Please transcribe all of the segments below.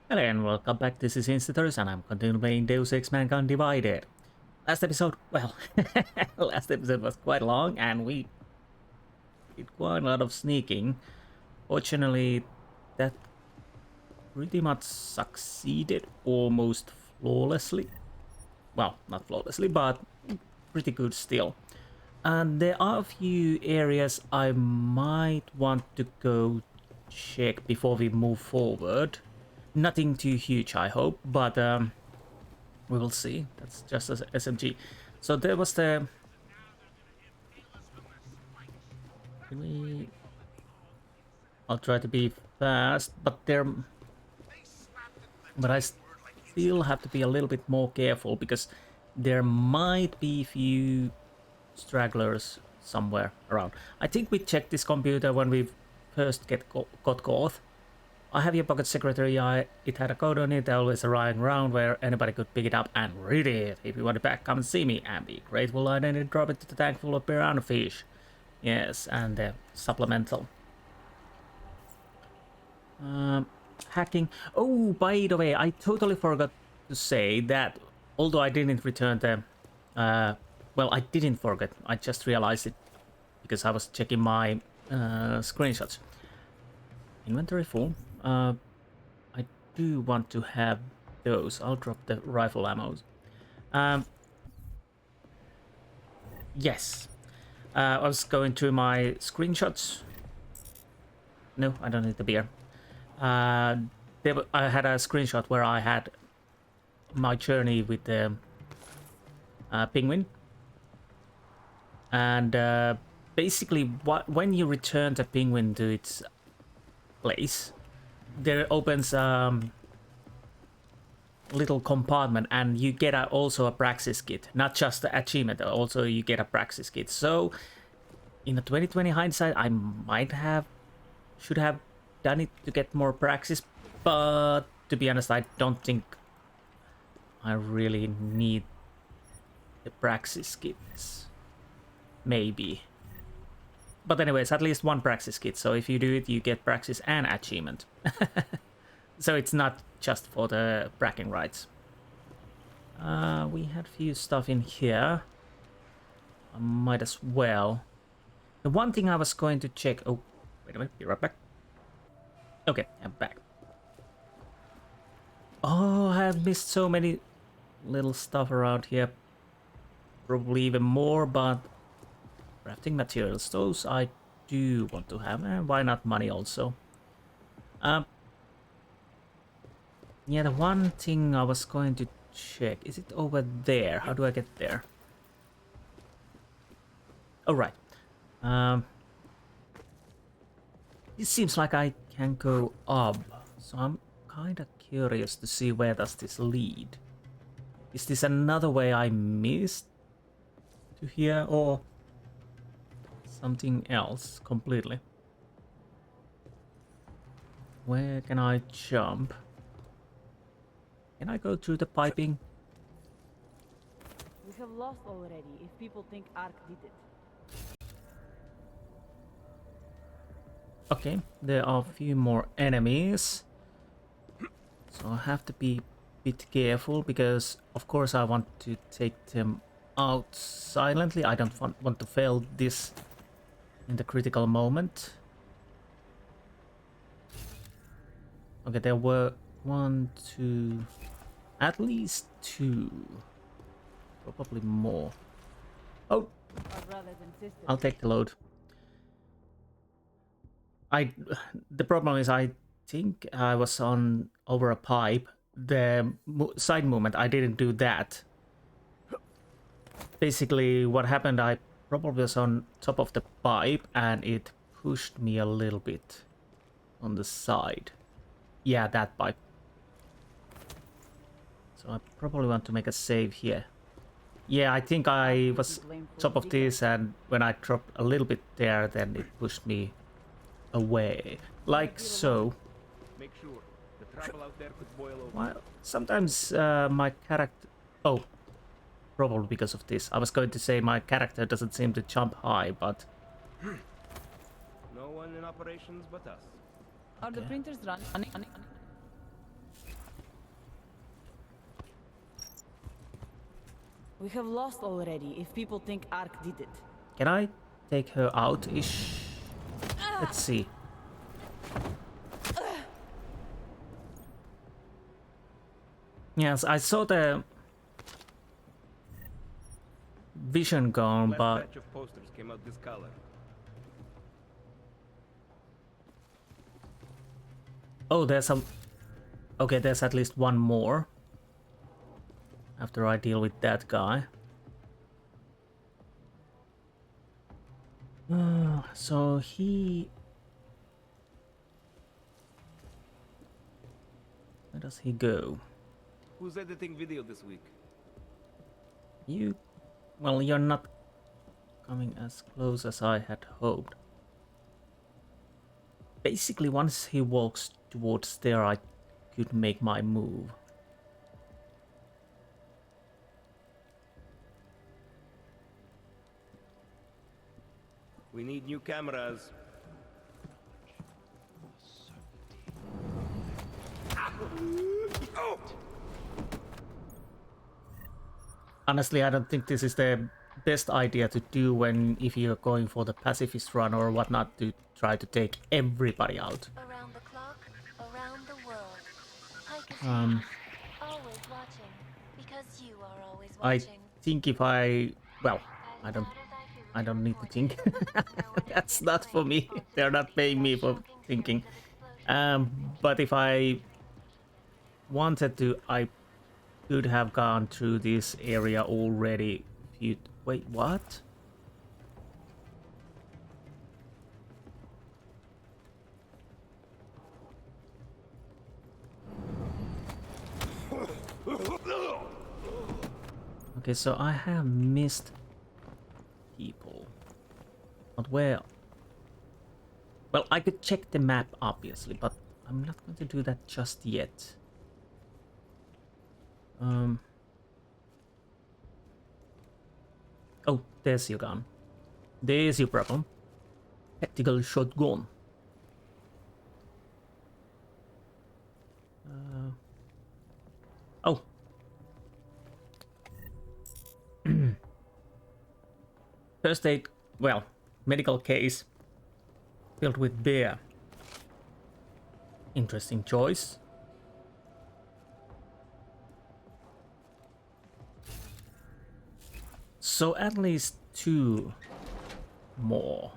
Hello and welcome back, this is Insti and I'm continuing playing Deus Ex Mankind Divided. Last episode, well, last episode was quite long and we did quite a lot of sneaking. Fortunately, that pretty much succeeded almost flawlessly. Well, not flawlessly, but pretty good still. And there are a few areas I might want to go check before we move forward. Nothing too huge, I hope, but we will see. That's just as SMG. So there was the... I'll try to be fast, but there... But I still have to be a little bit more careful because there might be a few stragglers somewhere around. I think we checked this computer when we first got caught. I have your pocket secretary. It had a code on it, always lying around where anybody could pick it up and read it. If you want it back, come and see me and be grateful I didn't drop it to the tank full of piranha fish. Yes, and the supplemental. Hacking. Oh, by the way, I totally forgot to say that although I didn't return the... well, I didn't forget. I just realized it because I was checking my screenshots. Inventory full. I do want to have those. I'll drop the rifle ammos. Yes. I was going through my screenshots. No, I don't need the beer. I had a screenshot where I had my journey with the penguin. And basically, when you return the penguin to its place, there opens little compartment and you get also a praxis kit, not just the achievement, also you get a praxis kit. So in a 2020 hindsight, I should have done it to get more praxis, but to be honest, I don't think I really need the praxis kits. Maybe. But anyways, at least one praxis kit, so if you do it, you get praxis and achievement. So it's not just for the bragging rights. We had a few stuff in here. I might as well. The one thing I was going to check... Oh, wait a minute, be right back. Okay, I'm back. Oh, I have missed so many little stuff around here. Probably even more, but... Crafting materials, those I do want to have, and why not money also? Yeah, the one thing I was going to check, is it over there? How do I get there? Oh, right. It seems like I can go up, so I'm kind of curious to see where does this lead. Is this another way I missed to here, or something else completely? Where can I jump? Can I go through the piping? We have lost already if people think Ark did it. Okay, there are a few more enemies. So I have to be a bit careful because of course I want to take them out silently. I don't want to fail this in the critical moment. Okay, there were 1, 2, at least 2, probably more. Oh, I'll take the load. The problem is I think I was on over a pipe. The side movement, I didn't do that. Basically, what happened, I probably was on top of the pipe and it pushed me a little bit on the side. Yeah, that pipe. So I probably want to make a save here. Yeah, I think I was top of this, and when I dropped a little bit there, then it pushed me away. Like so. Make sure the trouble out there could boil over. Well, sometimes my character... Oh, probably because of this. I was going to say my character doesn't seem to jump high, but... No one in operations but us. Are the printers running? We have lost already if people think Ark did it. Can I take her out-ish? Let's see. Yes, I saw the vision gone, Last but batch of posters came out this color. oh, there's some. Okay, there's at least one more. After I deal with that guy. So he. Where does he go? Who's editing video this week? You. Well, you're not coming as close as I had hoped. Basically, once he walks towards there, I could make my move. We need new cameras. Honestly, I don't think this is the best idea to do if you're going for the pacifist run or whatnot, to try to take everybody out. Around the clock, around the world. Pike is always watching, because you are always I watching. think if well, I don't need to think. That's not for me. They're not paying me for thinking. But if I wanted to, I could have gone through this area already. Wait, what? Okay, so I have missed people. But where? Well, I could check the map, obviously, but I'm not going to do that just yet. Oh, there's your gun. There's your problem. Tactical shotgun. Oh. First aid, well, medical case filled with beer. Interesting choice. So at least 2 more.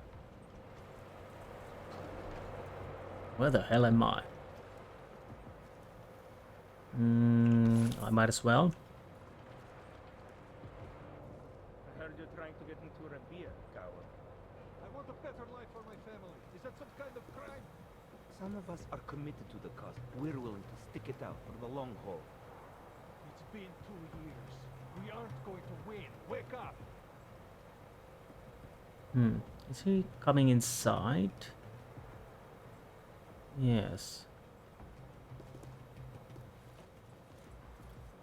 Where the hell am I? I might as well. I heard you're trying to get into Rabia, coward. I want a better life for my family. Is that some kind of crime? Some of us are committed to the cause. We're willing to stick it out for the long haul. It's been 2 years. We aren't going to win. Wake up! Is he coming inside? Yes.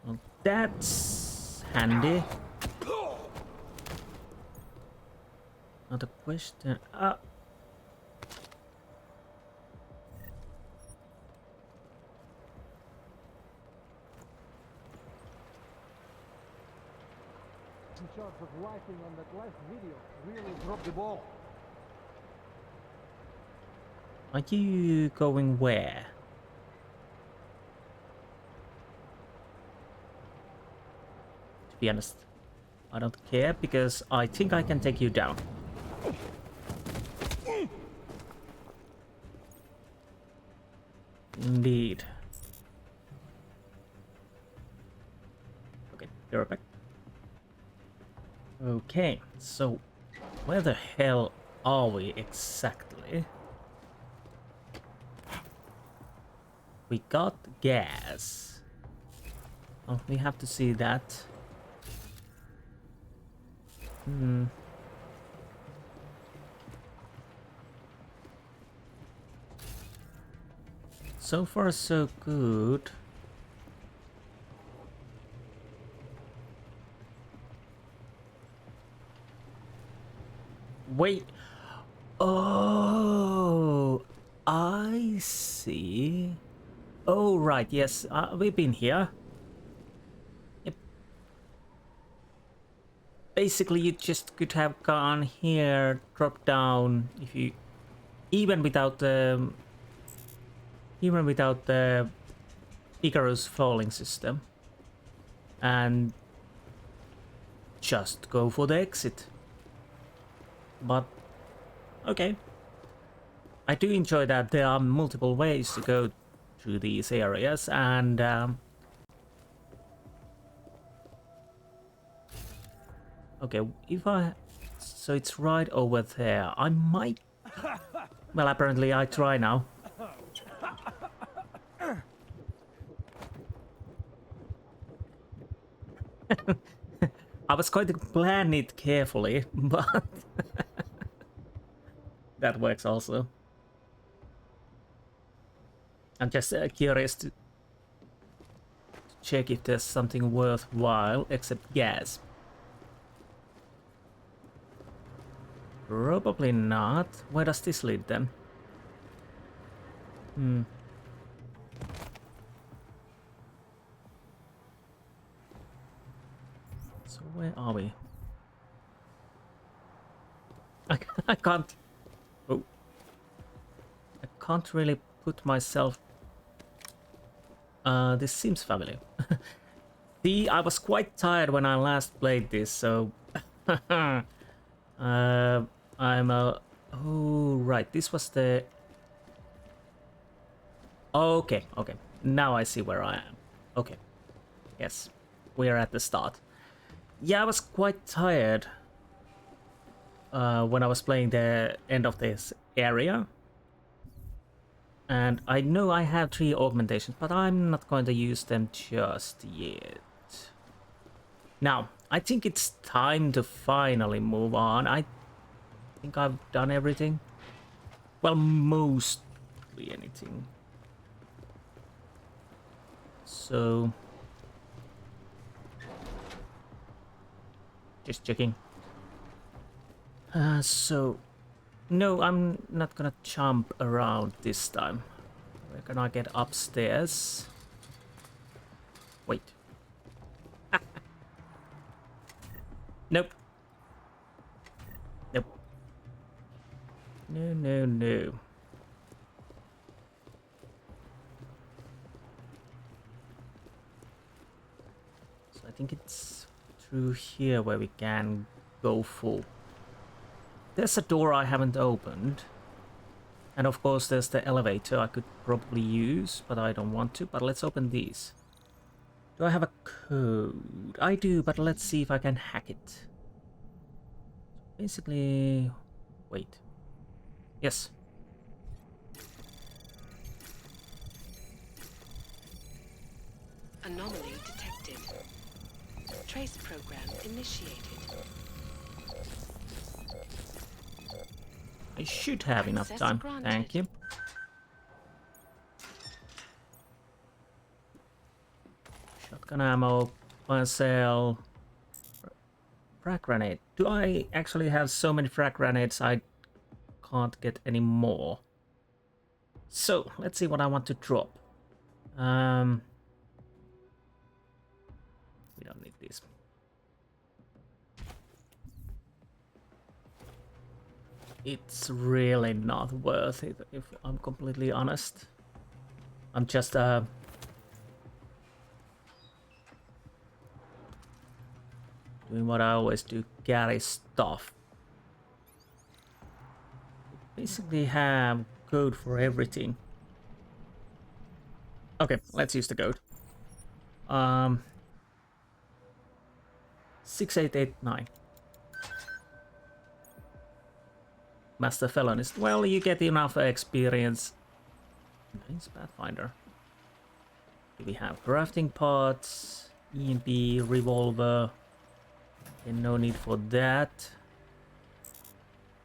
Well, that's handy. Now the question... In charge of lighting on that last video really dropped the ball. Are you going where? To be honest, I don't care, because I think I can take you down. Indeed. Okay, you're back. Okay, so where the hell are we exactly? We got gas. Oh, we have to see that. So far, so good. Wait. Oh, I see. Oh, right. Yes, we've been here. Yep. basically you just could have gone here, dropped down, if you even without the Icarus falling system, and just go for the exit. But okay, I do enjoy that there are multiple ways to go through these areas, and okay, if I... So it's right over there. I might... Well, apparently I try now. I was going to plan it carefully, but... that works also. I'm just curious to check if there's something worthwhile, except gas. Probably not. Where does this lead then? So where are we? I can't... Oh. I can't really put myself... this seems familiar. See, I was quite tired when I last played this, so... I'm a... Oh, right, this was the... Okay, okay. Now I see where I am. Okay. Yes, we are at the start. Yeah, I was quite tired when I was playing the end of this area. And I know I have 3 augmentations, but I'm not going to use them just yet. Now, I think it's time to finally move on. I think I've done everything. Well, mostly anything. So... just checking. So... No, I'm not gonna jump around this time. Where can I get upstairs? Wait. Nope. Nope. No, no, no. So I think it's through here where we can go full. There's a door I haven't opened. And of course there's the elevator I could probably use, but I don't want to. But let's open these. Do I have a code? I do, but let's see if I can hack it. Basically... Wait. Yes. Anomaly detected. Trace program initiated. I should have enough time. Granted. Thank you. Shotgun ammo, fire cell, frag grenade. Do I actually have so many frag grenades I can't get any more? So, let's see what I want to drop. We don't need this. It's really not worth it, if I'm completely honest. I'm just doing what I always do, carry stuff. Basically have code for everything. Okay, let's use the code. 6889. Master Felonist. Well, you get enough experience. Nice Pathfinder. Do we have crafting pots, EMP, revolver? Okay, no need for that.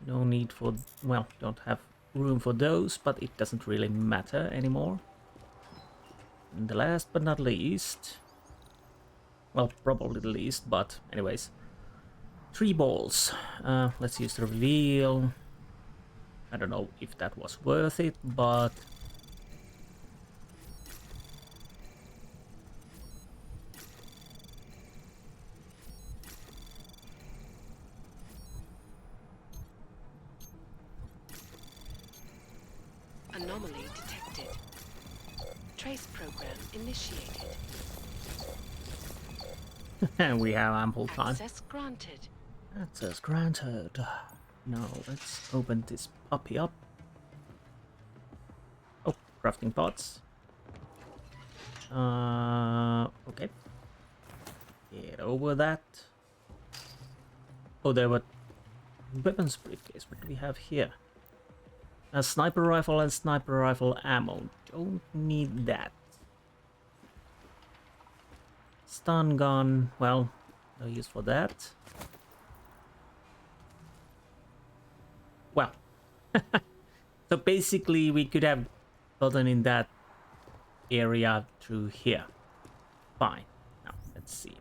No need for... well, don't have room for those, but it doesn't really matter anymore. And the last but not least... well, probably the least, but anyways. 3 balls. Let's use the reveal. I don't know if that was worth it, but... Anomaly detected. Trace program initiated. And we have ample time. Access granted. Access granted. Now let's open this puppy up. Oh, crafting pots. Okay. Get over that. Oh, there were weapons briefcase. What do we have here? A sniper rifle and sniper rifle ammo. Don't need that. Stun gun. Well, no use for that. Well. So basically we could have gotten in that area through here. Fine. Now, let's see.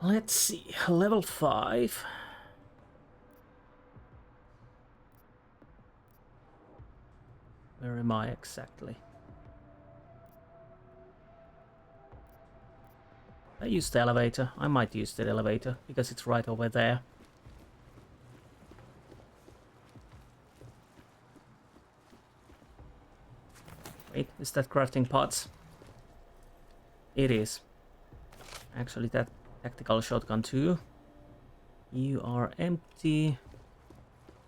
Let's see. Level 5. Where am I exactly? I used the elevator. I might use the elevator because it's right over there. Wait, is that crafting pots? It is. Actually, that tactical shotgun too. You are empty.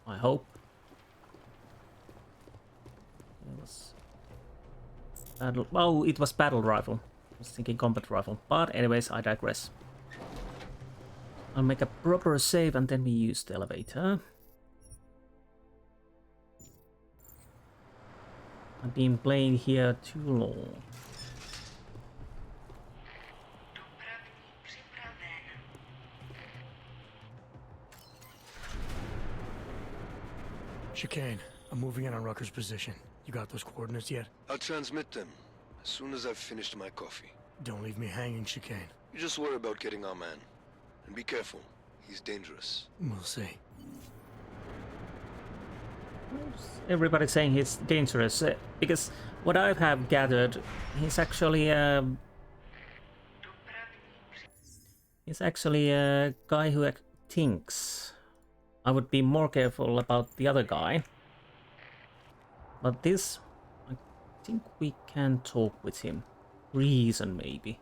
I hope. It was battle. Oh, it was battle rifle. I was thinking combat rifle. But anyways, I digress. I'll make a proper save and then we use the elevator. I've been playing here too long. Chicane, I'm moving in on Rucker's position. You got those coordinates yet? I'll transmit them as soon as I've finished my coffee. Don't leave me hanging, Chicane. You just worry about getting our man. And be careful. He's dangerous. We'll see. Everybody's saying he's dangerous because what I have gathered, he's actually a guy who thinks. I would be more careful about the other guy, but this, I think we can talk with him. Reason maybe.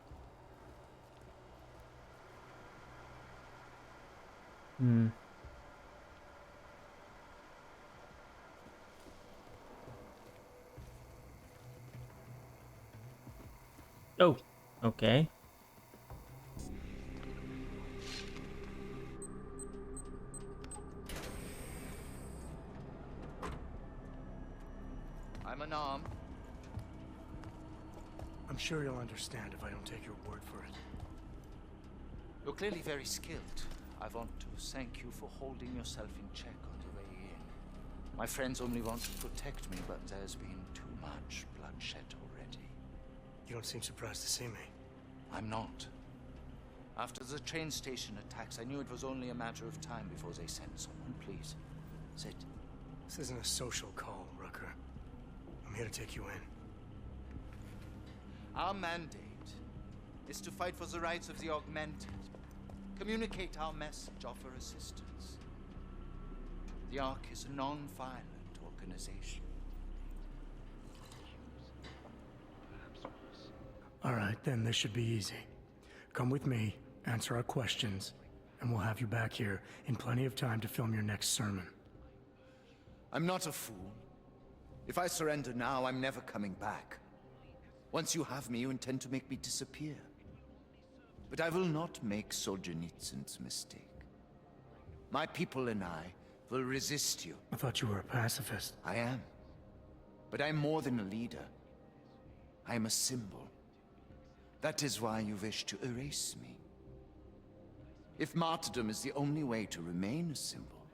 Oh, okay. I'm unarmed. I'm sure you'll understand if I don't take your word for it. You're clearly very skilled. I want to thank you for holding yourself in check on the way in. My friends only want to protect me, but there's been too much bloodshed already. You don't seem surprised to see me. I'm not. After the train station attacks, I knew it was only a matter of time before they sent someone. Please, sit. This isn't a social call, Rucker. I'm here to take you in. Our mandate is to fight for the rights of the augmented. Communicate our message, offer assistance. The Ark is a non-violent organization. All right, then this should be easy. Come with me, answer our questions, and we'll have you back here in plenty of time to film your next sermon. I'm not a fool. If I surrender now, I'm never coming back. Once you have me, you intend to make me disappear. But I will not make Solzhenitsyn's mistake. My people and I will resist you. I thought you were a pacifist. I am. But I'm more than a leader. I am a symbol. That is why you wish to erase me. If martyrdom is the only way to remain a symbol,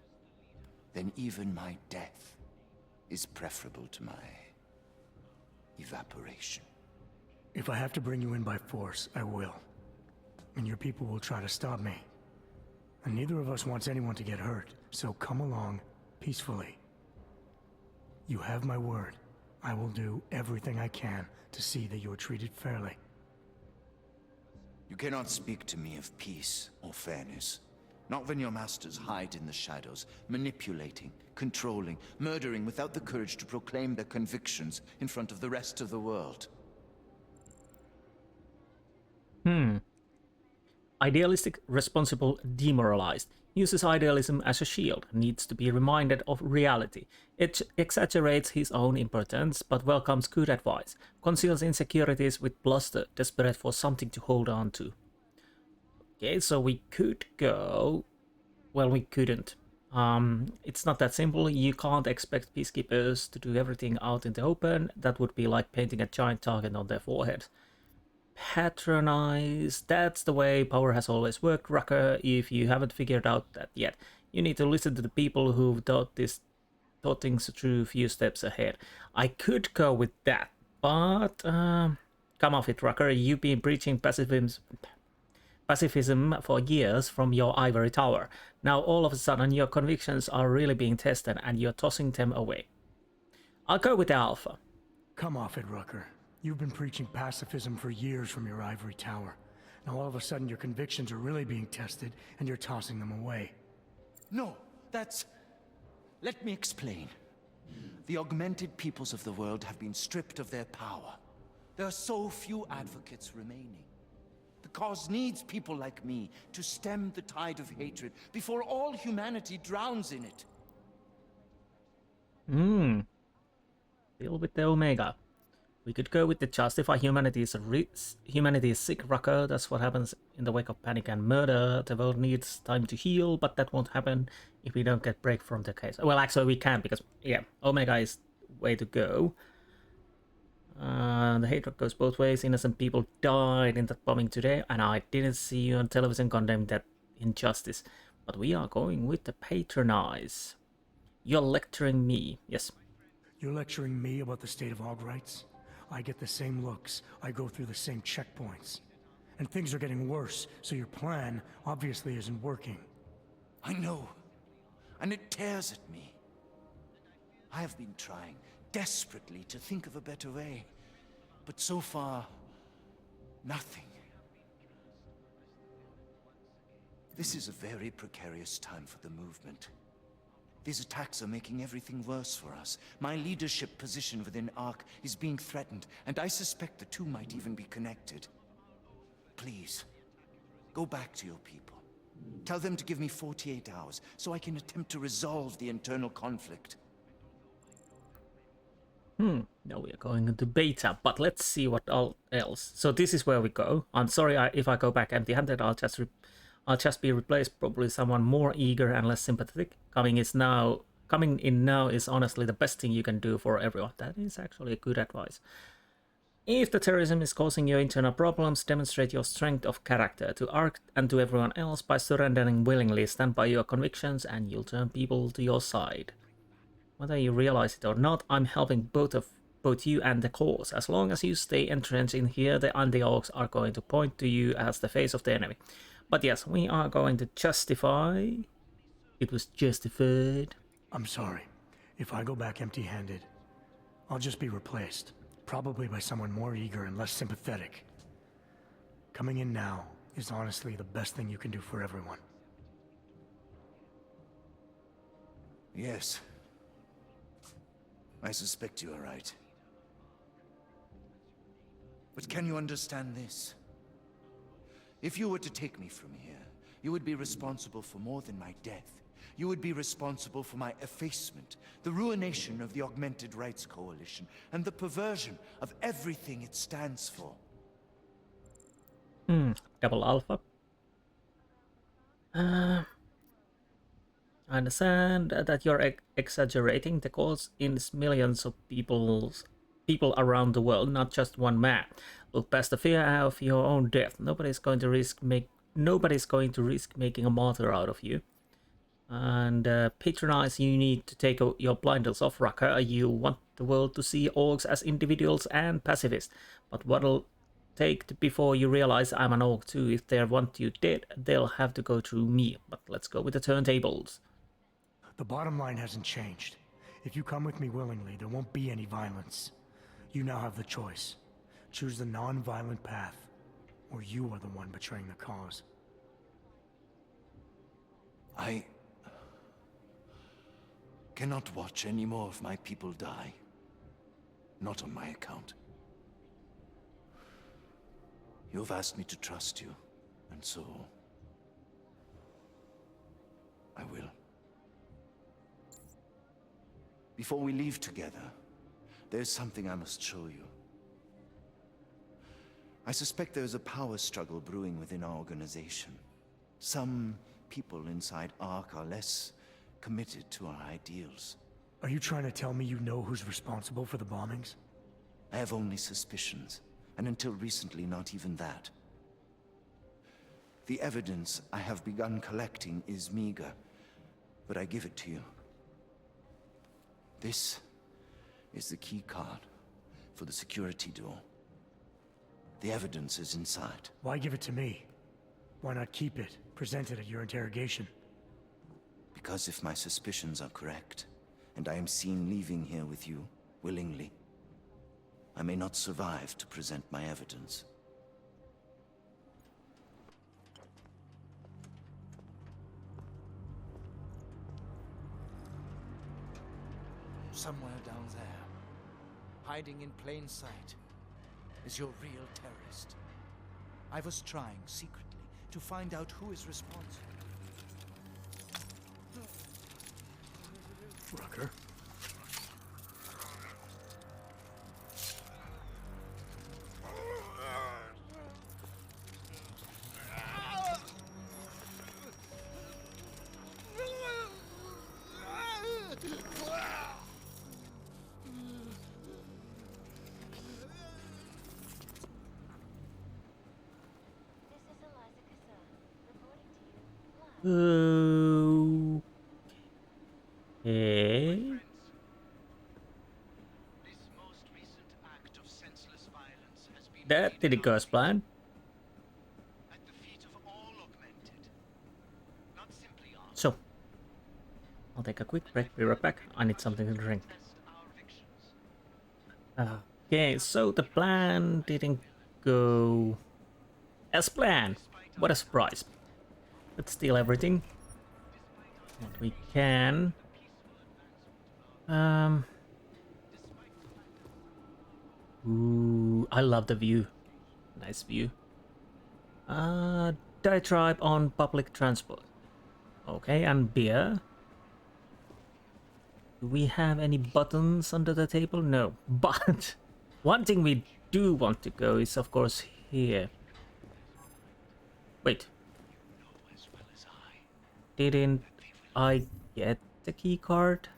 then even my death is preferable to my evaporation. If I have to bring you in by force, I will. And your people will try to stop me. And neither of us wants anyone to get hurt, so come along peacefully. You have my word. I will do everything I can to see that you are treated fairly. You cannot speak to me of peace or fairness. Not when your masters hide in the shadows, manipulating, controlling, murdering without the courage to proclaim their convictions in front of the rest of the world. Idealistic, responsible, demoralized. Uses idealism as a shield, needs to be reminded of reality. It exaggerates his own importance, but welcomes good advice. Conceals insecurities with bluster, desperate for something to hold on to. Okay, so we could go... Well, we couldn't. It's not that simple. You can't expect peacekeepers to do everything out in the open. That would be like painting a giant target on their forehead. Patronize, that's the way power has always worked, Rucker. If you haven't figured out that yet, you need to listen to the people who've thought things through a few steps ahead. I could go with that, but come off it, Rucker. You've been preaching pacifism for years from your ivory tower. Now all of a sudden your convictions are really being tested and you're tossing them away. I'll go with the Alpha. Come off it, Rucker. You've been preaching pacifism for years from your ivory tower. Now all of a sudden your convictions are really being tested and you're tossing them away. No, that's... Let me explain. The augmented peoples of the world have been stripped of their power. There are so few advocates remaining. The cause needs people like me to stem the tide of hatred before all humanity drowns in it. Deal with the Omega. We could go with the justify humanity is sick, Rucker. That's what happens in the wake of panic and murder. The world needs time to heal, but that won't happen if we don't get break from the case. Well, actually we can, because yeah, Omega is way to go. The hatred goes both ways. Innocent people died in that bombing today, and I didn't see you on television condemn that injustice. But we are going with the patronize. You're lecturing me, yes. You're lecturing me about the state of Aug rights? I get the same looks, I go through the same checkpoints. And things are getting worse, so your plan obviously isn't working. I know, and it tears at me. I have been trying desperately to think of a better way, but so far, nothing. This is a very precarious time for the movement. These attacks are making everything worse for us. My leadership position within ARC is being threatened, and I suspect the two might even be connected. Please, go back to your people. Tell them to give me 48 hours, so I can attempt to resolve the internal conflict. Now we are going into beta, but let's see what else. So this is where we go. I'm sorry if I go back empty-handed. I'll just be replaced, probably someone more eager and less sympathetic. Coming in now is honestly the best thing you can do for everyone. That is actually a good advice. If the terrorism is causing you internal problems, demonstrate your strength of character to ARC and to everyone else by surrendering willingly. Stand by your convictions and you'll turn people to your side. Whether you realize it or not, I'm helping both you and the cause. As long as you stay entrenched in here, the anti-Augs are going to point to you as the face of the enemy. But yes, we are going to justify. It was justified. I'm sorry. If I go back empty-handed, I'll just be replaced. Probably by someone more eager and less sympathetic. Coming in now is honestly the best thing you can do for everyone. Yes. I suspect you are right. But can you understand this? If you were to take me from here, you would be responsible for more than my death. You would be responsible for my effacement, the ruination of the Augmented Rights Coalition, and the perversion of everything it stands for. Double Alpha. I understand that you're exaggerating the cause in millions of people around the world, not just one man. Look past the fear of your own death. Nobody's going to risk making a martyr out of you. And patronize, you need to take your blinders off, Rucker. You want the world to see Augs as individuals and pacifists. But what'll take before you realize I'm an Aug too? If they want you dead, they'll have to go through me. But let's go with the turntables. The bottom line hasn't changed. If you come with me willingly, there won't be any violence. You now have the choice. Choose the non-violent path, or you are the one betraying the cause. cannot watch any more of my people die. Not on my account. You've asked me to trust you, and so... I will. Before we leave together, there's something I must show you. I suspect there's a power struggle brewing within our organization. Some people inside ARC are less committed to our ideals. Are you trying to tell me you know who's responsible for the bombings? I have only suspicions, and until recently, not even that. The evidence I have begun collecting is meager, but I give it to you. This is the key card for the security door. The evidence is inside. Why give it to me? Why not keep it, present it at your interrogation? Because if my suspicions are correct, and I am seen leaving here with you, willingly, I may not survive to present my evidence. Somewhere down there, hiding in plain sight, is your real terrorist. I was trying secretly to find out who is responsible. Rucker? Okay. That didn't go as planned. So, I'll take a quick break. Be right back. I need something to drink. Okay, so the plan didn't go as planned. What a surprise. Let's steal everything. What we can. Ooh, I love the view. Nice view. Diatribe on public transport. Okay, and beer. Do we have any buttons under the table? No. But one thing we do want to go is, of course, here. Wait. Didn't I get the key card?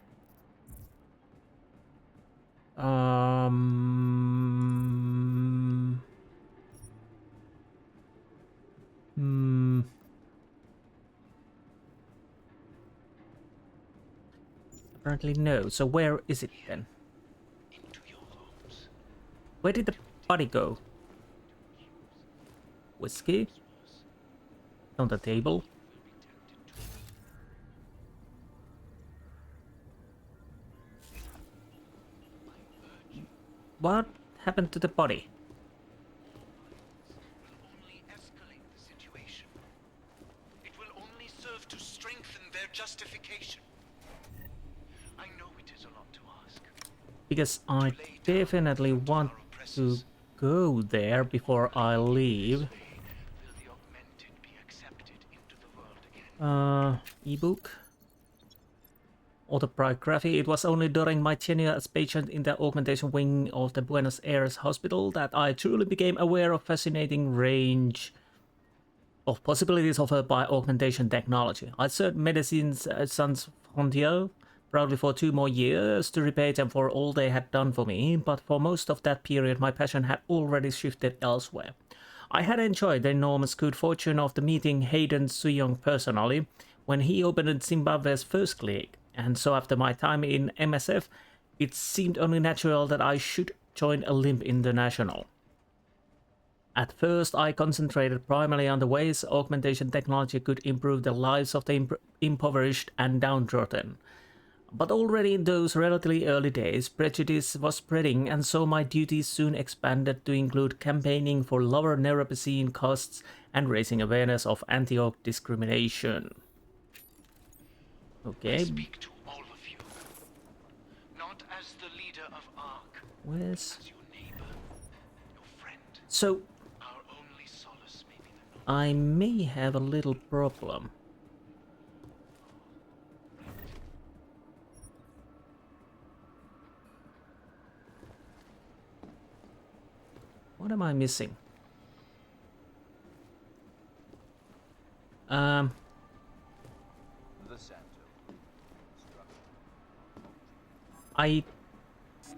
Apparently no. So where is it then? Where did the body go? Whiskey? On the table. What happened to the body? Only escalate the situation. It will only serve to strengthen their justification. I know it is a lot to ask. Because I definitely want to go there before I leave. Will the augmented be accepted into the world again? Ebook. Autobiography. It was only during my tenure as patient in the augmentation wing of the Buenos Aires hospital that I truly became aware of fascinating range of possibilities offered by augmentation technology. I served Medicine's Sans Frontier proudly for 2 more years to repay them for all they had done for me, but for most of that period my passion had already shifted elsewhere. I had enjoyed the enormous good fortune of meeting Hayden Suyong personally when he opened Zimbabwe's first clinic. And so after my time in MSF, it seemed only natural that I should join Olymp International. At first, I concentrated primarily on the ways augmentation technology could improve the lives of the impoverished and downtrodden. But already in those relatively early days, prejudice was spreading, and so my duties soon expanded to include campaigning for lower neuropozyne costs and raising awareness of anti-aug discrimination. Okay. I speak to all of you. leader of Ark, Where's... as your neighbor, your friend, So, our only solace may be the I may have a little problem. What am I missing? I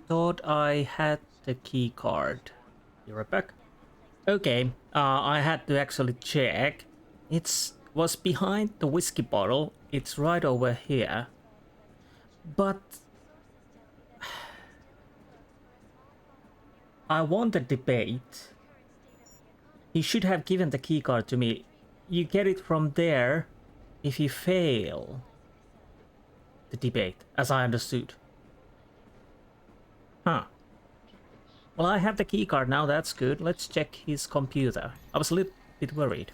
thought I had the key card. You're back? Okay, I had to actually check. It was behind the whiskey bottle. It's right over here. But I won the debate. He should have given the key card to me. You get it from there if you fail the debate, as I understood. Huh. Well, I have the key card now, that's good. Let's check his computer. I was a little bit worried.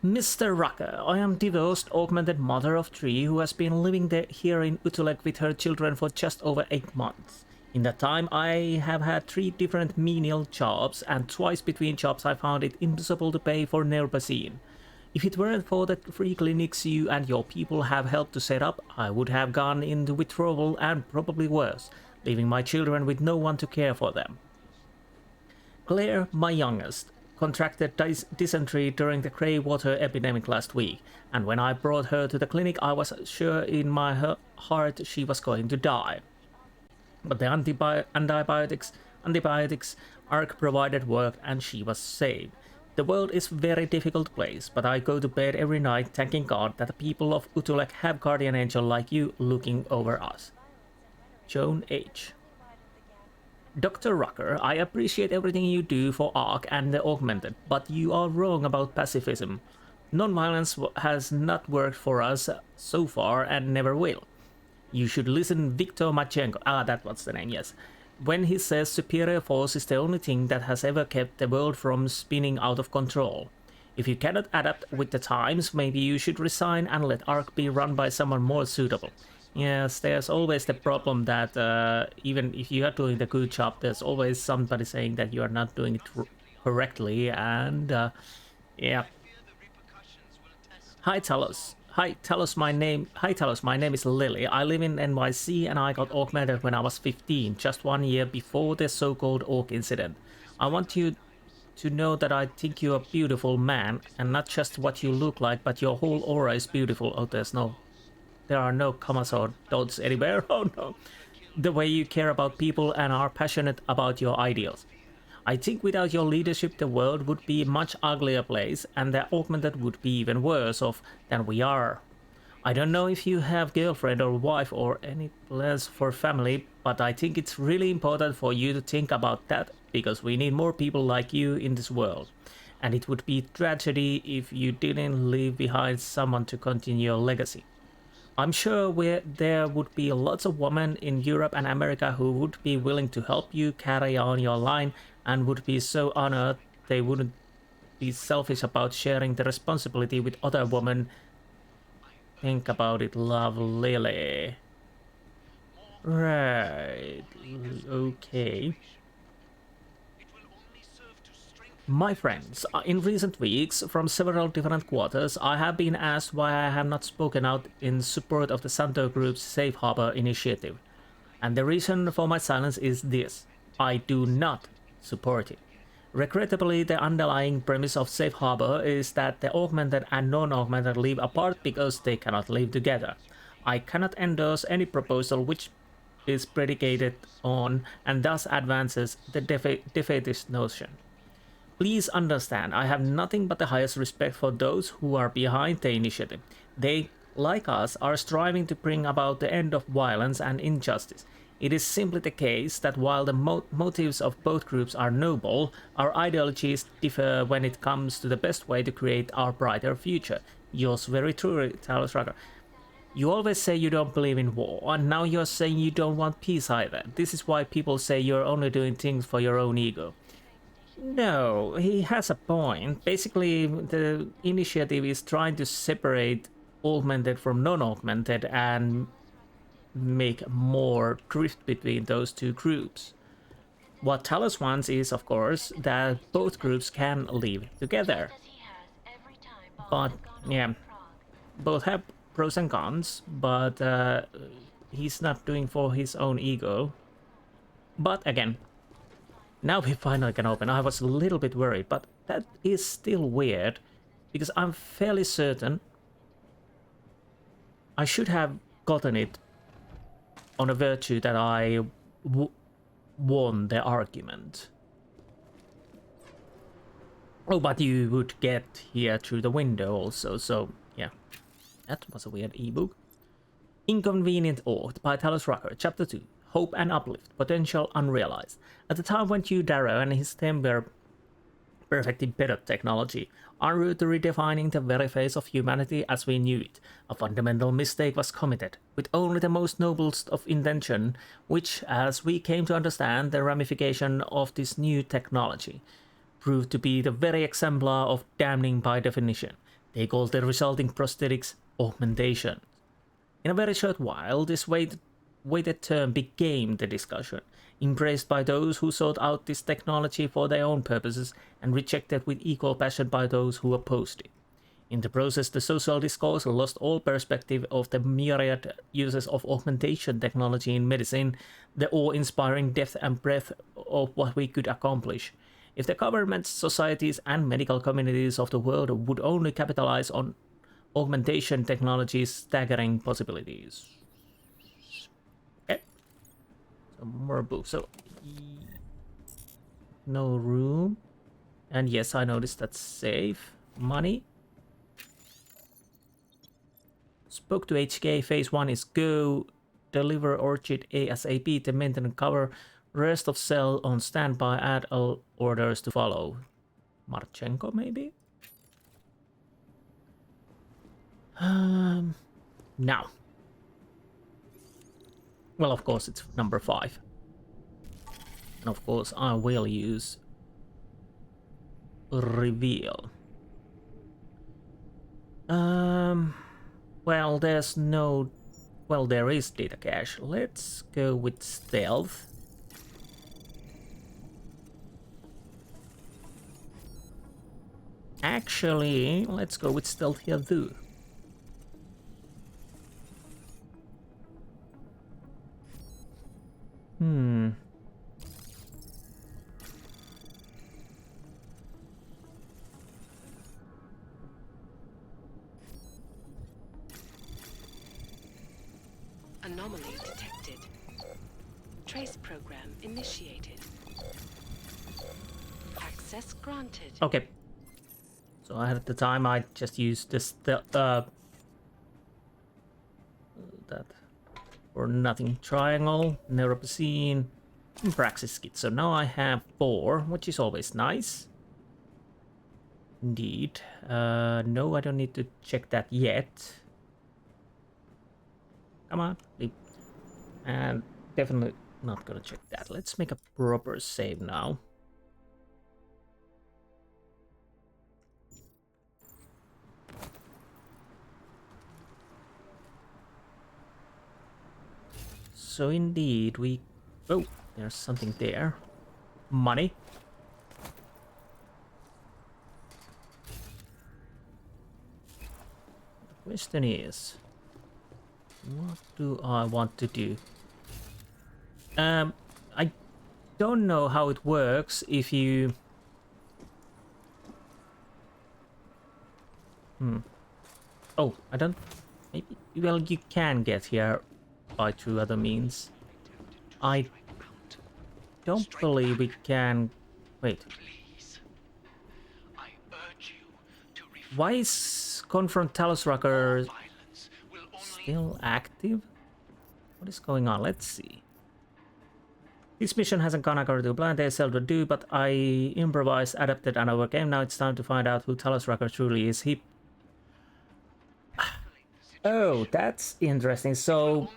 Mr. Rucker, I am divorced, augmented mother of 3 who has been living here in Utulek with her children for just over 8 months. In that time, I have had 3 different menial jobs, and twice between jobs I found it impossible to pay for Nerbazine. If it weren't for the free clinics you and your people have helped to set up, I would have gone into withdrawal and probably worse, leaving my children with no one to care for them. Claire, my youngest, contracted dysentery during the grey water epidemic last week, and when I brought her to the clinic I was sure in my heart she was going to die. But the antibiotics ARC provided worked and she was saved. The world is a very difficult place, but I go to bed every night thanking God that the people of Utulek have guardian angel like you looking over us. Joan H. Dr. Rucker, I appreciate everything you do for ARC and the Augmented, but you are wrong about pacifism. Non-violence has not worked for us so far and never will. You should listen Viktor Machenko, that was the name, yes, when he says superior force is the only thing that has ever kept the world from spinning out of control. If you cannot adapt with the times, maybe you should resign and let ARC be run by someone more suitable. Yes, there's always the problem that even if you are doing the good job, there's always somebody saying that you are not doing it correctly, and yeah. Hi Talos, my name is Lily. I live in NYC and I got augmented when I was 15, just 1 year before the so-called Aug Incident. I want you to know that I think you're a beautiful man, and not just what you look like, but your whole aura is beautiful. Oh, there are no commas or dots anywhere. Oh no. The way you care about people and are passionate about your ideals. I think without your leadership the world would be a much uglier place, and the Augmented would be even worse off than we are. I don't know if you have girlfriend or wife or any plans for family, but I think it's really important for you to think about that, because we need more people like you in this world. And it would be a tragedy if you didn't leave behind someone to continue your legacy. I'm sure there would be lots of women in Europe and America who would be willing to help you carry on your line and would be so honored they wouldn't be selfish about sharing the responsibility with other women. Think about it, love, Lily. Right, okay. My friends, in recent weeks, from several different quarters, I have been asked why I have not spoken out in support of the Santo Group's Safe Harbor initiative. And the reason for my silence is this: I do not support it. Regrettably, the underlying premise of Safe Harbor is that the augmented and non-augmented live apart because they cannot live together. I cannot endorse any proposal which is predicated on and thus advances the defeatist notion. Please understand, I have nothing but the highest respect for those who are behind the initiative. They, like us, are striving to bring about the end of violence and injustice. It is simply the case that while the motives of both groups are noble, our ideologies differ when it comes to the best way to create our brighter future. Yours very truly, Talos Rucker. You always say you don't believe in war, and now you're saying you don't want peace either. This is why people say you're only doing things for your own ego. No, he has a point. Basically, the initiative is trying to separate augmented from non-augmented and make more drift between those two groups. What Talos wants is, of course, that both groups can live together. As he has every time bombs But have gone yeah, over Prague. both have pros and cons, but he's not doing for his own ego. But again, now we finally can open. I was a little bit worried, but that is still weird, because I'm fairly certain I should have gotten it on a virtue that I won the argument. Oh, but you would get here through the window also, so yeah. That was a weird ebook. Inconvenient Oath by Talos Rucker, Chapter 2. Hope and Uplift, Potential Unrealized. At the time when Hugh Darrow and his team were perfecting better technology, en route to redefining the very face of humanity as we knew it, a fundamental mistake was committed, with only the most noblest of intention, which, as we came to understand the ramification of this new technology, proved to be the very exemplar of damning by definition. They called the resulting prosthetics augmentation. In a very short while, this weighted term became the discussion, embraced by those who sought out this technology for their own purposes and rejected with equal passion by those who opposed it. In the process, the social discourse lost all perspective of the myriad uses of augmentation technology in medicine, the awe-inspiring depth and breadth of what we could accomplish. If the governments, societies, and medical communities of the world would only capitalize on augmentation technology's staggering possibilities. Okay. Some more books. So, no room. And yes, I noticed that's safe. Money. Spoke to HK. Phase 1 is go. Deliver Orchid ASAP to maintain cover. Rest of cell on standby. Add all orders to follow. Marchenko, maybe? Now. Well, of course, it's number 5. And of course, I will use reveal. Well, there's no... Well, there is data cache. Let's go with stealth. Actually, let's go with stealth here too. Anomaly detected. Trace program initiated. Access granted. Okay. So at the time I just used this that or nothing triangle, neuropacine, and praxis kit. So now I have 4, which is always nice. Indeed. No, I don't need to check that yet. Come on, leave. And definitely not gonna check that. Let's make a proper save now. So indeed, we... Oh, there's something there. Money. The question is... what do I want to do? I don't know how it works if you... Oh, I don't... Maybe... Well, you can get here by through other means. I don't believe we can... Wait. Why is Confront Talos Rucker still active? What is going on? Let's see. This mission hasn't gone according to plan. They seldom do, but I improvised, adapted, and overcame. Now it's time to find out who Talos Rucker truly is. He... Oh, that's interesting. So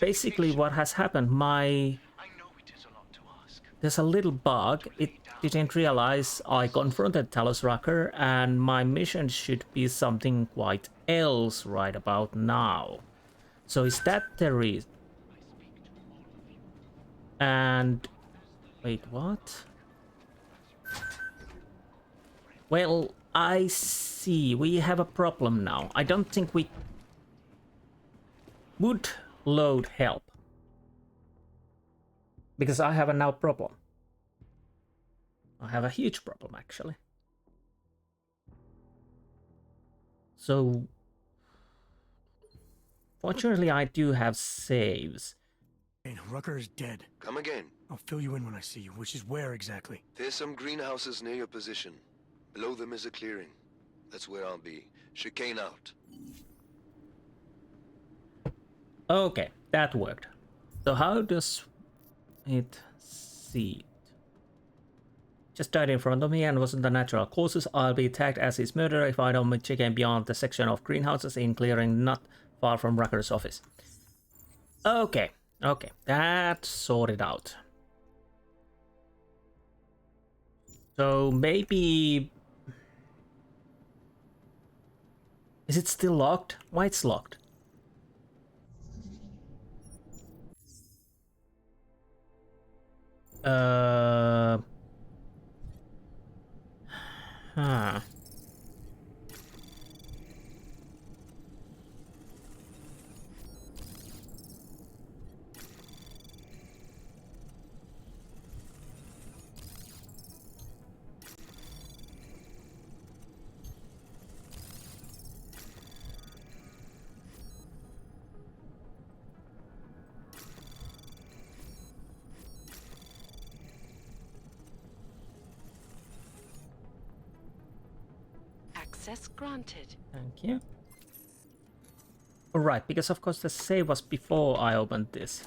basically what has happened, there's a little bug. It didn't realize I confronted Talos Rucker, and my mission should be something quite else right about now. So is that the reason? And wait, what? Well, I see. We have a problem now. I don't think we would load help. Because I have a now problem. I have a huge problem, actually. So, fortunately, I do have saves. Hey, Rucker is dead. Come again. I'll fill you in when I see you, which is where exactly? There's some greenhouses near your position. Below them is a clearing. That's where I'll be. Chicane out. Okay, that worked. So how does it see it? Just died in front of me and wasn't the natural causes. I'll be tagged as his murderer if I don't chicane beyond the section of greenhouses in clearing not far from Rucker's office. Okay, okay, that's sorted out. So maybe... Is it still locked? Why it's locked? Huh. Access granted. Thank you. Alright, because of course the save was before I opened this.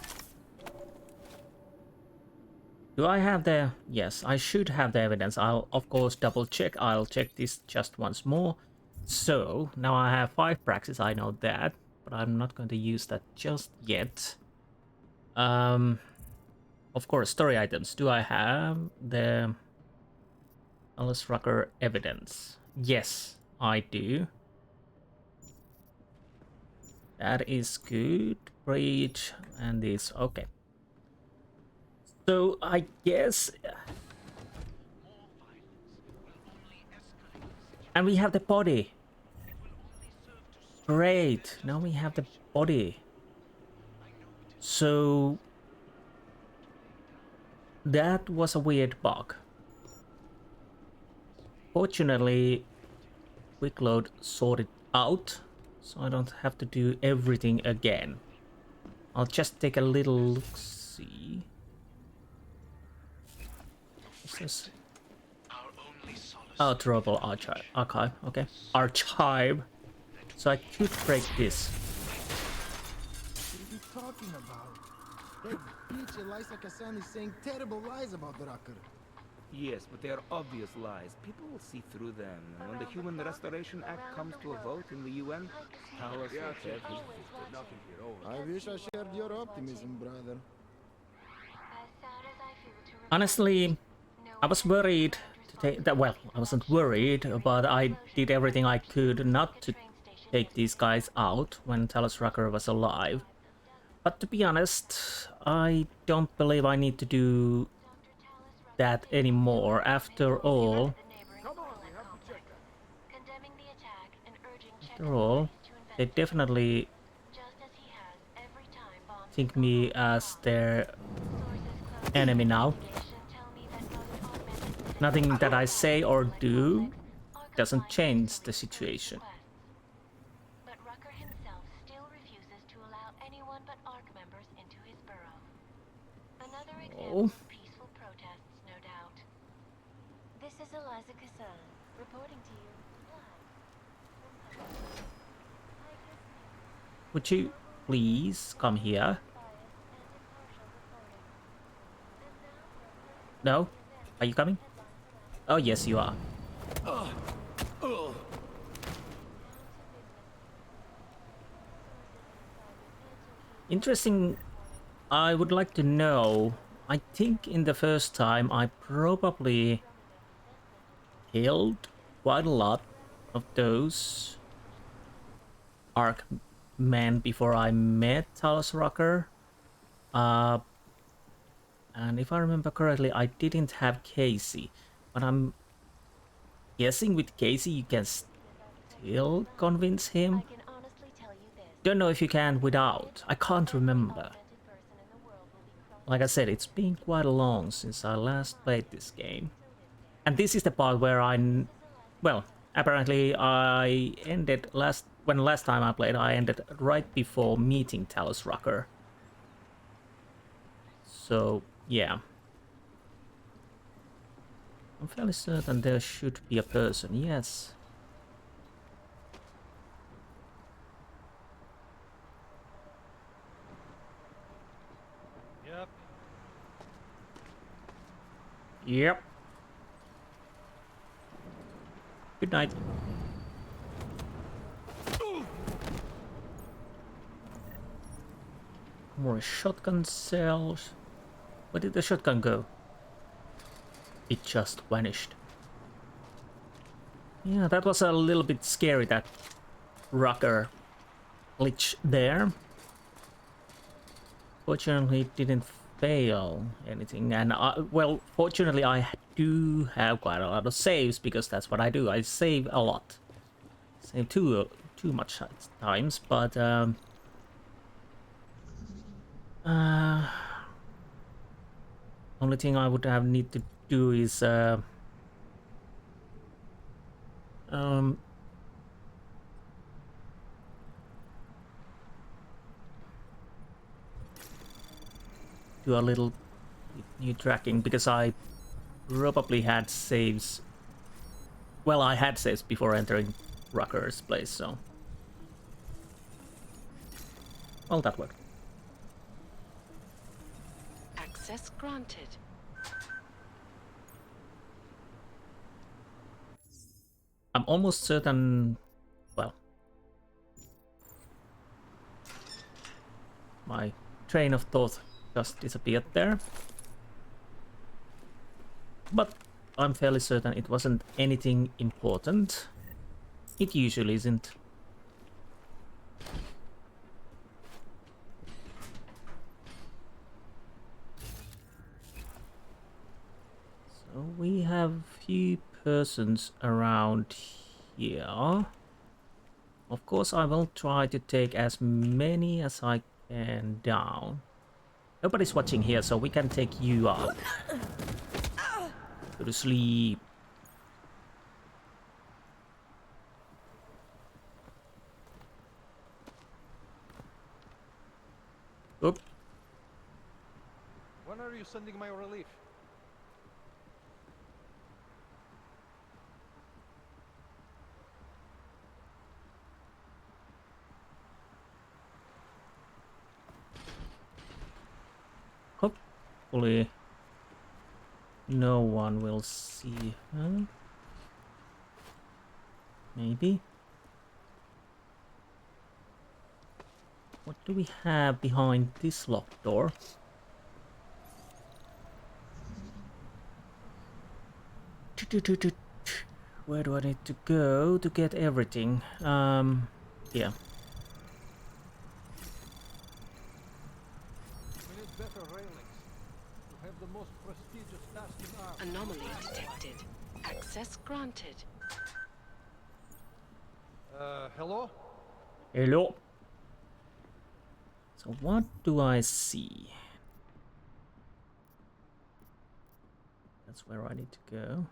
Do I have the... Yes, I should have the evidence. I'll of course double check. I'll check this just once more. So, now I have 5 praxis, I know that. But I'm not going to use that just yet. Of course, story items. Do I have the... Alice Rucker evidence? Yes, I do. That is good. Breach and this. Okay. So I guess... And we have the body. Great. Now we have the body. So... That was a weird bug. Fortunately, quick load sorted out, so I don't have to do everything again. I'll just take a little look-see. What's this? Oh, Trouble Archive, okay. Archive. So I could break this. What are you talking about? That bitch Elisa Kassan is saying terrible lies about Rucker. Yes, but they are obvious lies. People will see through them. And when the Human Restoration Act comes to a vote in the UN, Talos will check his I wish I shared your optimism, brother. Honestly, I was worried to take that. Well, I wasn't worried, but I did everything I could not to take these guys out when Talos Rucker was alive. But to be honest, I don't believe I need to do that anymore. After all, they definitely think me as their enemy now. Nothing that I say or do doesn't change the situation. But Rucker himself still refuses to allow anyone but ARC members into his burrow. Another example of peaceful protests, no doubt. This is Eliza Kassan, reporting to you live. Would you please come here? No? Are you coming? Oh, yes, you are. Interesting. I would like to know. I think in the first time I probably killed quite a lot of those ARC men before I met Talos Rucker. And if I remember correctly, I didn't have Casey. But I'm guessing with Casey you can still convince him. I can honestly tell you this. Don't know if you can without. I can't remember. Augmented person in the world will be crushed. Like I said, it's been quite long since I last played this game. And this is the part where well, apparently I ended last time I played, I ended right before meeting Talos Rucker. So, yeah. I'm fairly certain there should be a person, yes. Yep. Yep. Good night. More shotgun cells. Where did the shotgun go? It just vanished. Yeah, that was a little bit scary, that Rucker glitch there. Fortunately, it didn't fail anything, and well, fortunately I do have quite a lot of saves, because that's what I do. I save a lot. Save too much times, but only thing I would have need to do is do a little new tracking, because I probably had saves. Well, I had saves before entering Rucker's place, so well, that worked. Access granted. I'm almost certain, well, my train of thought just disappeared there. But I'm fairly certain it wasn't anything important. It usually isn't. So we have few persons around here. Of course, I will try to take as many as I can down. Nobody's watching here, so we can take you out. Go to sleep. Oop. When are you sending my relief? Hopefully no one will see her. Maybe. What do we have behind this locked door? Where do I need to go to get everything? Yeah. We need better railings to have the most prestigious task in art. Anomaly detected. Access granted. Hello? Hello. So what do I see? That's where I need to go.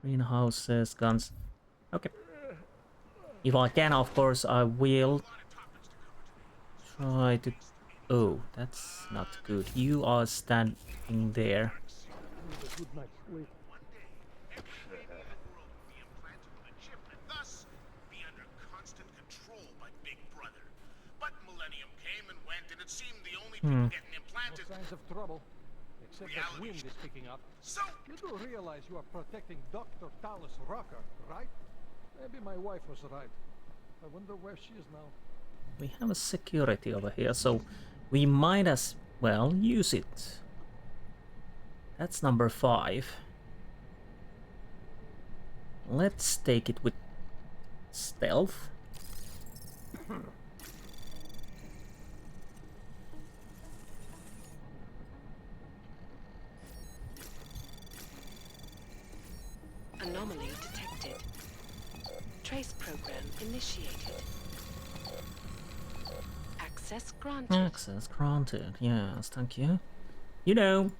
Greenhouses, guns. Okay. If I can, of course, I will try to... Oh, that's not good. You are standing there. Good night's sleep. No signs of trouble, except that wind is picking up. So you do realize you are protecting Dr. Talos Rucker, right? Maybe my wife was right. I wonder where she is now. We have a security over here, so we might as well use it. That's number 5. Let's take it with stealth. Anomaly detected. Trace program initiated. Access granted. Access granted. Yes, thank you. You know,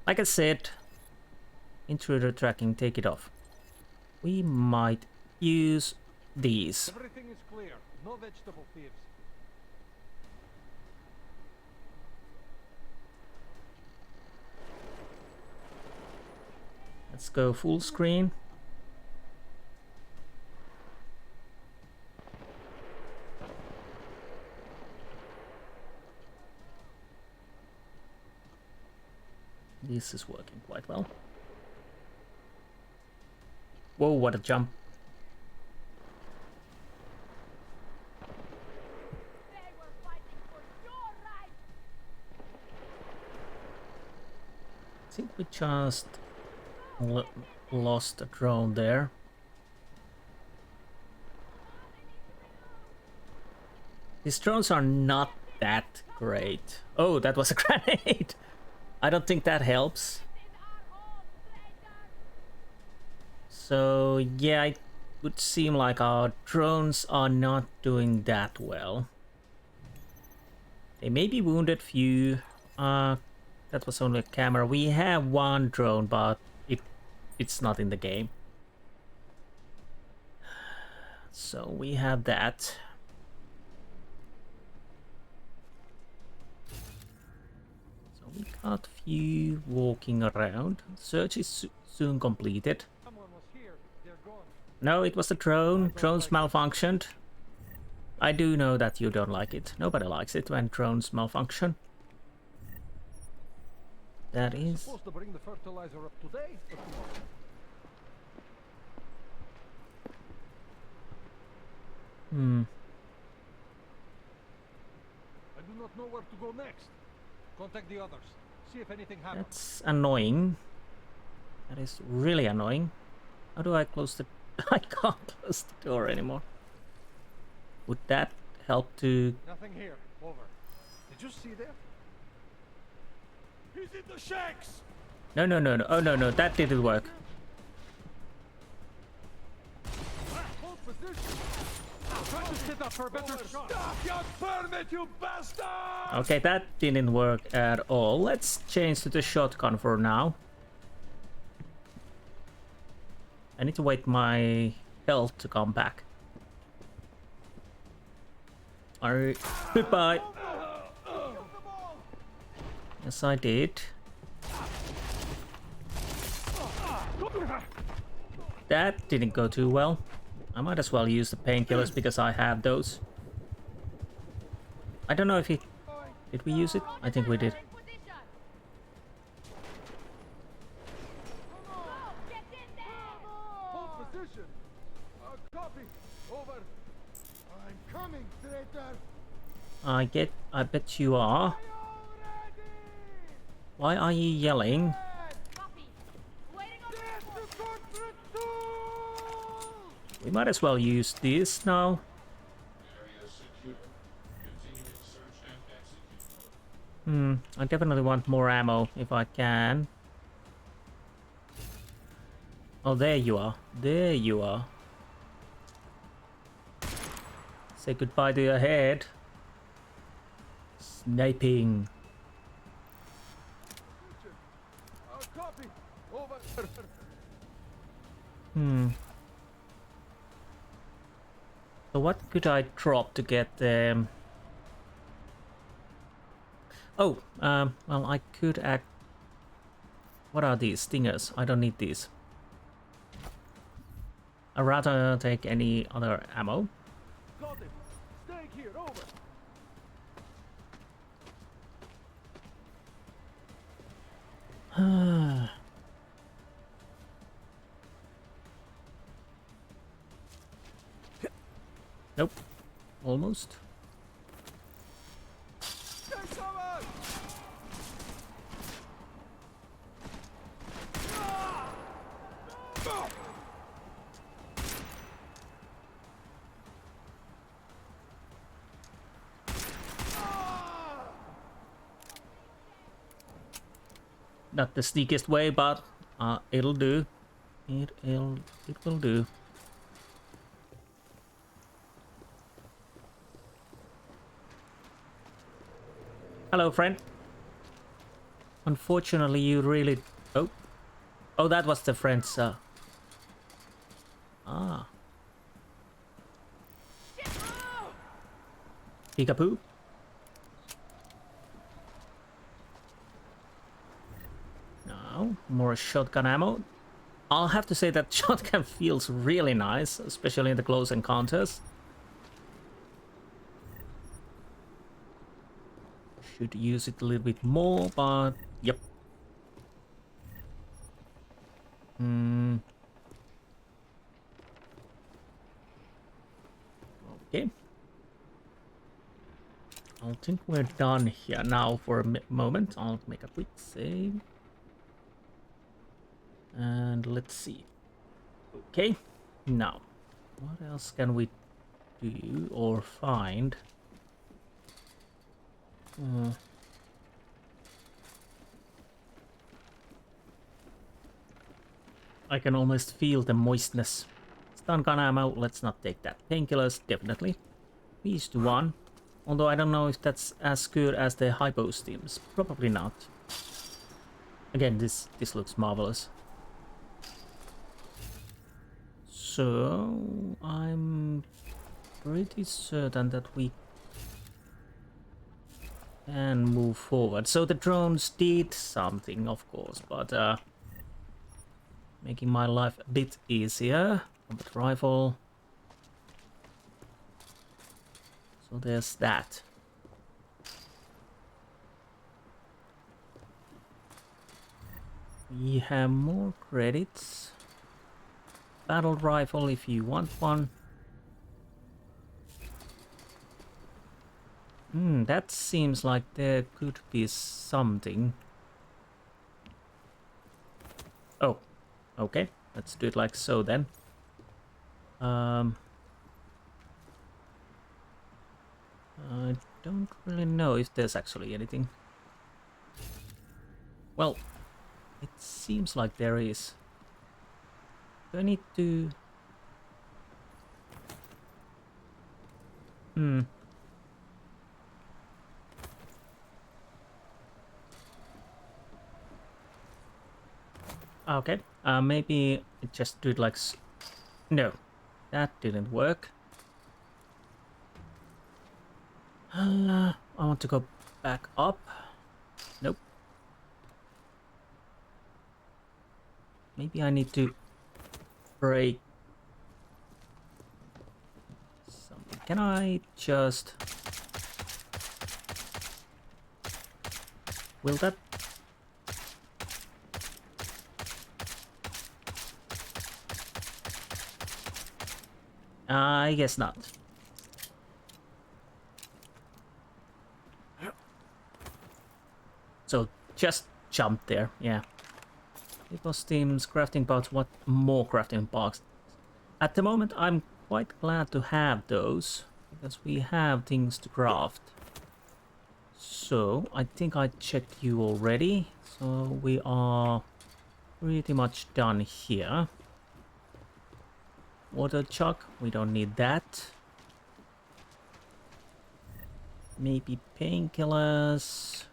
like I said, intruder tracking, take it off. We might use these. Everything is clear. No vegetable thieves. Let's go full screen. This is working quite well. Whoa, what a jump. I think we just lost a drone there. These drones are not that great. Oh, that was a grenade! I don't think that helps. So yeah, it would seem like our drones are not doing that well. They may be wounded few. That was only a camera. We have one drone, but it's not in the game. So we have that. So we got few walking around. Search is soon completed. Someone was here. They're gone. No, it was the drone. Drones malfunctioned. I do know that you don't like it. Nobody likes it when drones malfunction. That is... Supposed to bring the fertilizer up today or tomorrow? I do not know where to go next. Contact the others. See if anything happens. That's annoying. That is really annoying. How do I close the... I can't close the door anymore. Would that help to... Nothing here. Over. Did you see that? He's in the shacks! No, no, no, no. Oh, no, no. That didn't work. Hold position! Try to sit up for a better shot! Stop your permit, you bastard! Okay, that didn't work at all. Let's change to the shotgun for now. I need to wait my health to come back. Alright, goodbye. Yes, I did. That didn't go too well. I might as well use the painkillers because I have those. I don't know if he... Did we use it? I think we did. Hold position! Copy! Over! I'm coming, traitor! I bet you are. Why are you yelling? We might as well use this now. I definitely want more ammo if I can. Oh, there you are. There you are. Say goodbye to your head. Sniping. Copy! Over! So what could I drop to get them? Oh, well, I could act... What are these? Stingers. I don't need these. I'd rather take any other ammo. Got him! Stay here, over! Nope. Almost. Not the sneakiest way, but it'll do. It will do. Hello, friend. Unfortunately, you really... Oh, that was the friend's... Peekaboo. Now, more shotgun ammo. I'll have to say that shotgun feels really nice, especially in the close encounters. Should use it a little bit more, but yep. Okay. I think we're done here now for a moment. I'll make a quick save. And let's see. Okay. Now, what else can we do or find? I can almost feel the moistness. Stun gun ammo, let's not take that. Painkillers, definitely. These to 1. Although I don't know if that's as good as the hypo steams. Probably not. Again, this looks marvelous. So I'm pretty certain that we can move forward. So the drones did something, of course, but making my life a bit easier. Combat rifle. So there's that. We have more credits. Battle rifle if you want one. That seems like there could be something. Oh, okay. Let's do it like so then. I don't really know if there's actually anything. Well, it seems like there is. Do I need to... Okay, maybe just do it like... No, that didn't work. I want to go back up. Nope. Maybe I need to break something. Can I just... Will that... I guess not. So just jump there, yeah. People's teams, crafting parts, what more crafting parts? At the moment I'm quite glad to have those, because we have things to craft. So, I think I checked you already, so we are pretty much done here. Water chuck, we don't need that. Maybe painkillers.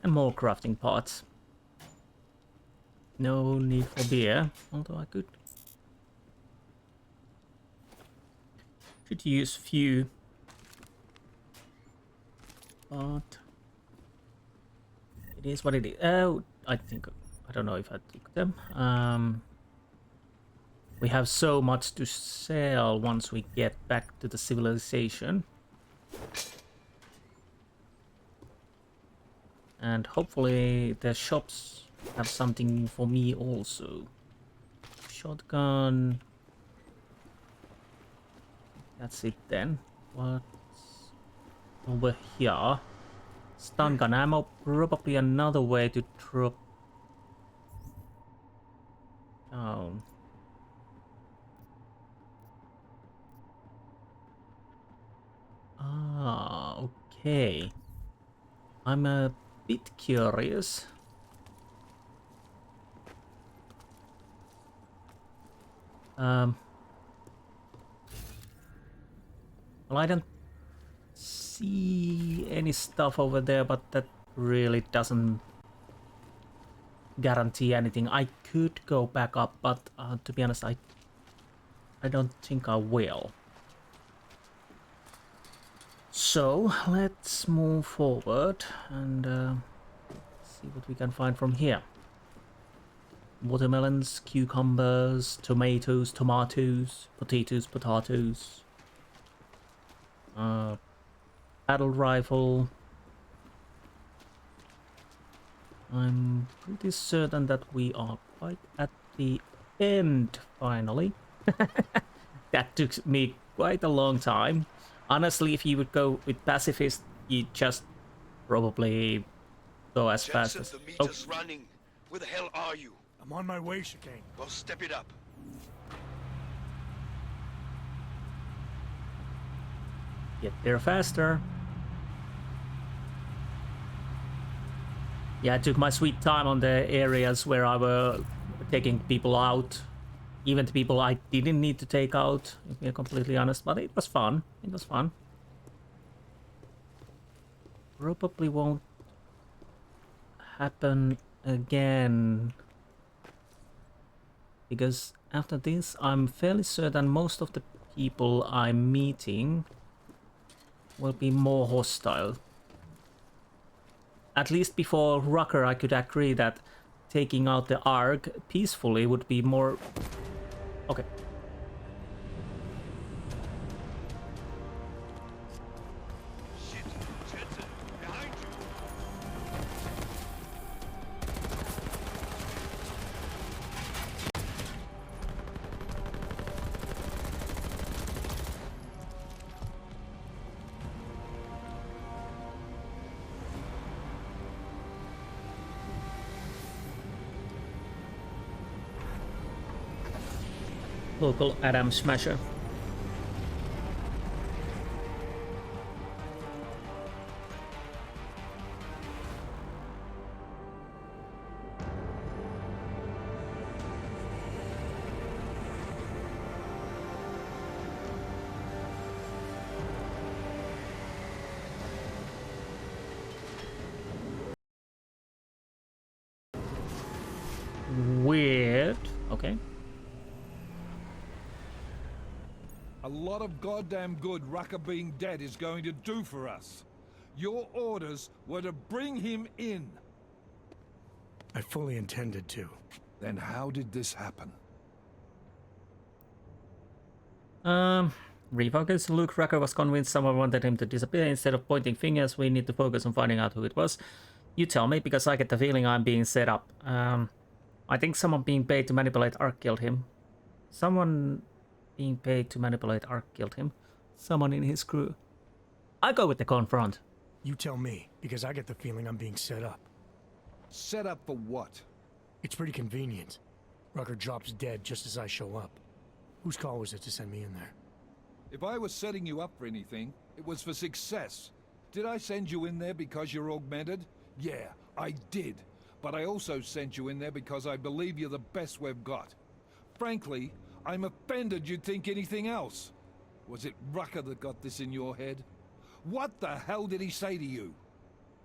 And more crafting parts. No need for beer, although I could use few. But it is what it is. Oh, I don't know if I took them. We have so much to sell once we get back to the civilization. And hopefully the shops have something for me also. Shotgun. That's it then. What's over here? Stun gun ammo. Probably another way to drop down. Ah, okay. I'm a bit curious. Well, I don't see any stuff over there, but that really doesn't guarantee anything. I could go back up, but to be honest, I don't think I will. So let's move forward and see what we can find from here. Watermelons, cucumbers, tomatoes, potatoes, battle rifle. I'm pretty certain that we are quite at the end finally. That took me quite a long time. Honestly, if you would go with pacifist, you'd just probably go as fast as... The meter's running. Where the hell are you? I'm on my way, Chicane. Well, step it up. Get there faster. Yeah, I took my sweet time on the areas where I were taking people out. Even the people I didn't need to take out, if we're completely honest, but it was fun. It was fun. Probably won't happen again. Because after this, I'm fairly certain most of the people I'm meeting will be more hostile. At least before Rucker, I could agree that taking out the Ark peacefully would be more... Okay. Shit, Jensen, behind you. Local Adam Smasher. Weird. Okay. A lot of goddamn good Rucker being dead is going to do for us. Your orders were to bring him in. I fully intended to. Then how did this happen? Refocus. Luke Rucker was convinced someone wanted him to disappear. Instead of pointing fingers, we need to focus on finding out who it was. You tell me, because I get the feeling I'm being set up. I think someone being paid to manipulate Ark killed him. Someone being paid to manipulate Ark killed him. Someone in his crew. I go with the confront. You tell me, because I get the feeling I'm being set up. Set up for what? It's pretty convenient. Rucker drops dead just as I show up. Whose call was it to send me in there? If I was setting you up for anything, it was for success. Did I send you in there because you're augmented? Yeah, I did. But I also sent you in there because I believe you're the best we've got. Frankly, I'm offended you'd think anything else. Was it Rucker that got this in your head? What the hell did he say to you?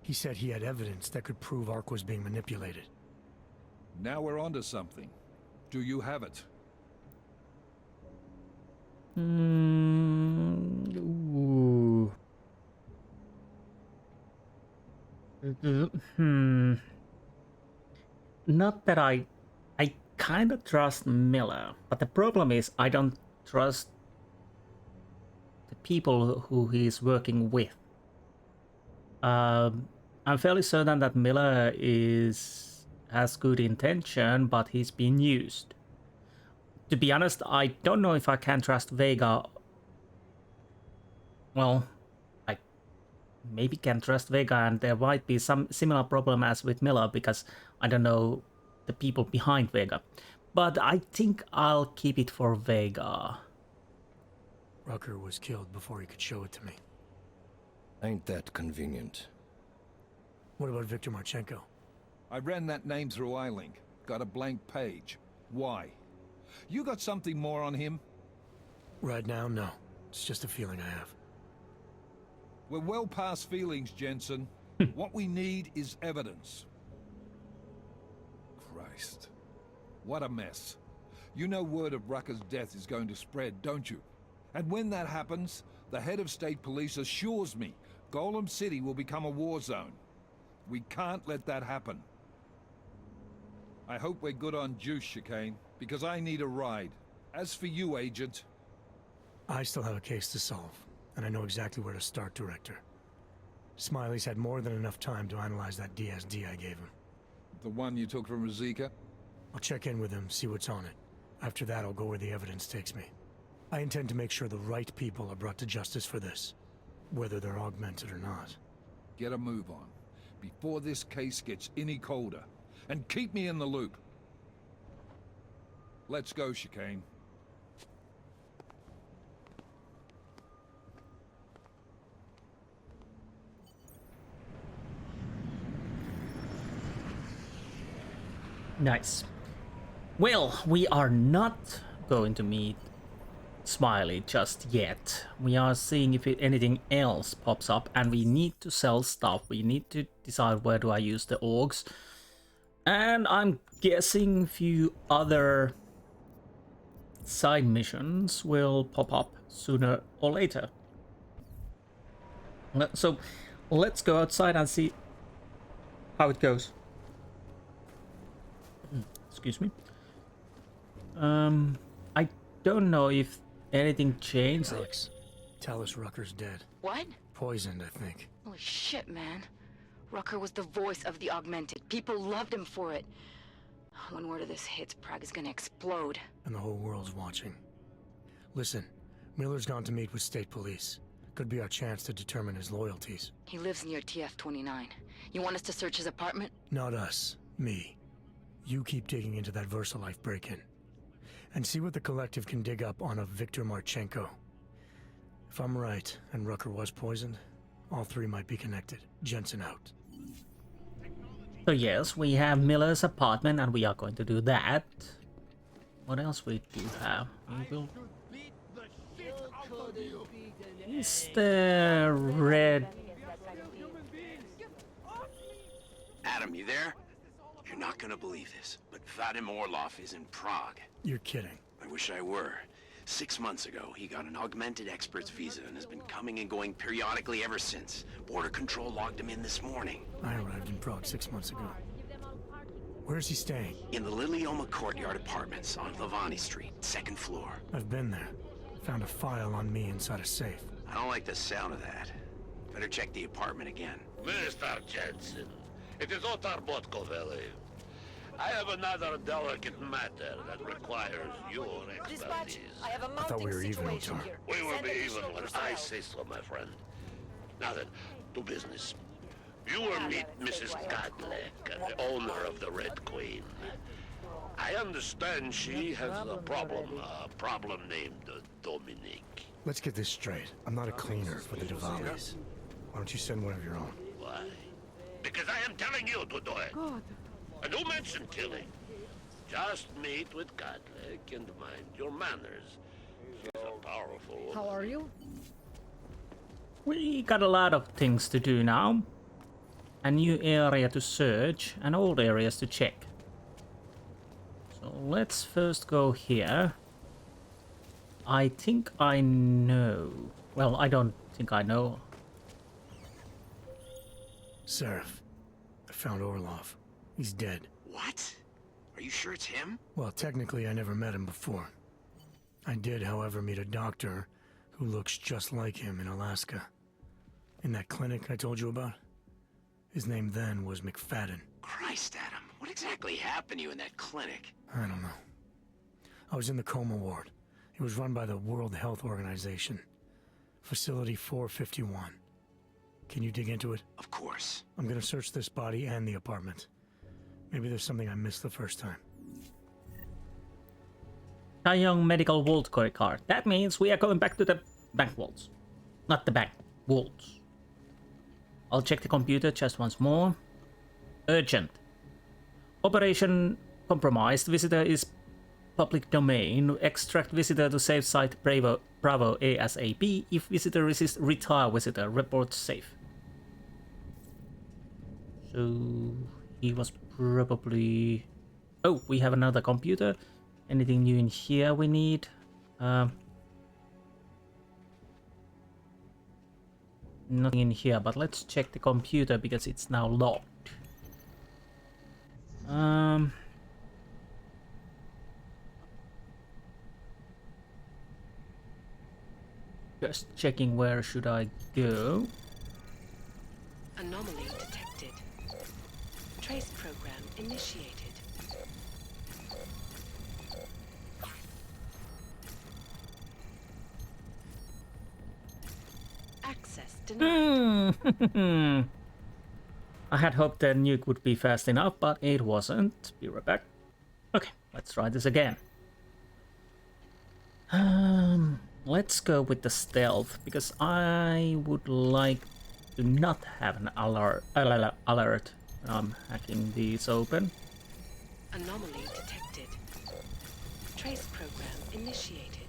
He said he had evidence that could prove Ark was being manipulated. Now we're onto something. Do you have it? Ooh. Not that I kind of trust Miller, but the problem is I don't trust the people who he's working with. I'm fairly certain that Miller has good intention, but he's being used. To be honest, I don't know if I can trust Vega. Well, I maybe can trust Vega, and there might be some similar problem as with Miller, because I don't know the people behind Vega. But I think I'll keep it for Vega. Rucker was killed before he could show it to me. Ain't that convenient? What about Victor Marchenko? I ran that name through iLink. Got a blank page. Why? You got something more on him? Right now, no. It's just a feeling I have. We're well past feelings, Jensen. What we need is evidence. Christ. What a mess. You know word of Rucker's death is going to spread, don't you? And when that happens, the head of state police assures me Golem City will become a war zone. We can't let that happen. I hope we're good on juice, Chicane, because I need a ride. As for you, Agent... I still have a case to solve, and I know exactly where to start, Director. Smiley's had more than enough time to analyze that DSD I gave him. The one you took from Razika? I'll check in with him, see what's on it. After that, I'll go where the evidence takes me. I intend to make sure the right people are brought to justice for this, whether they're augmented or not. Get a move on, before this case gets any colder. And keep me in the loop. Let's go, Chicane. Nice. Well, we are not going to meet Smiley just yet. We are seeing if anything else pops up, and we need to sell stuff. We need to decide where do I use the augs. And I'm guessing a few other side missions will pop up sooner or later. So let's go outside and see how it goes. Excuse me. I don't know if anything changed. Alex, Talus Rucker's dead. What? Poisoned, I think. Holy shit, man. Rucker was the voice of the augmented. People loved him for it. When word of this hits, Prague is gonna explode. And the whole world's watching. Listen, Miller's gone to meet with state police. Could be our chance to determine his loyalties. He lives near TF-29. You want us to search his apartment? Not us. Me. You keep digging into that VersaLife break-in. And see what the Collective can dig up on a Viktor Marchenko. If I'm right, and Rucker was poisoned, all three might be connected. Jensen out. So yes, we have Miller's apartment, and we are going to do that. What else we do have? We will... Is the red... Adam, you there? You're not gonna believe this, but Vadim Orlov is in Prague. You're kidding. I wish I were. 6 months ago, he got an augmented expert's visa and has been coming and going periodically ever since. Border Control logged him in this morning. I arrived in Prague 6 months ago. Where's he staying? In the Lilioma Courtyard Apartments on Lavani Street, 2nd floor. I've been there. Found a file on me inside a safe. I don't like the sound of that. Better check the apartment again. Mr. Jensen, it is Otar Botkoveli. I have another delicate matter that requires your expertise. I have a I thought we were even, Otar. We will be even when I say so, my friend. Now then, to business. You will meet Mrs. Kadlec, the owner of the Red Queen. I understand she has a problem named Dominique. Let's get this straight. I'm not a cleaner for the Diwalis. Why don't you send one of your own? Why? Because I am telling you to do it. God. And who mentioned killing? Just meet with Kadlec and mind your manners. She's a powerful woman. How are you? We got a lot of things to do now. A new area to search and old areas to check. So let's first go here. I think I know. Well, I don't think I know. Seraph, I found Orlov. He's dead. What? Are you sure it's him? Well, technically I never met him before. I did, however, meet a doctor who looks just like him in Alaska. In that clinic I told you about? His name then was McFadden. Christ, Adam. What exactly happened to you in that clinic? I don't know. I was in the coma ward. It was run by the World Health Organization. Facility 451. Can you dig into it? Of course. I'm gonna search this body and the apartment. Maybe there's something I missed the first time. Taeyong Medical Vault card. That means we are going back to the bank vaults. Not the bank, vaults. I'll check the computer just once more. Urgent. Operation compromised. Visitor is public domain. Extract visitor to safe site Bravo ASAP. If visitor resists, retire visitor. Report safe. So he was probably... Oh, we have another computer. Anything new in here we need? Nothing in here, but let's check the computer because it's now locked. Just checking where should I go. Anomaly detected. Trace program initiated. Access denied. I had hoped the nuke would be fast enough, but it wasn't. Be right back. Okay, let's try this again. Let's go with the stealth, because I would like to not have an alert when I'm hacking these open. Anomaly detected. Trace program initiated.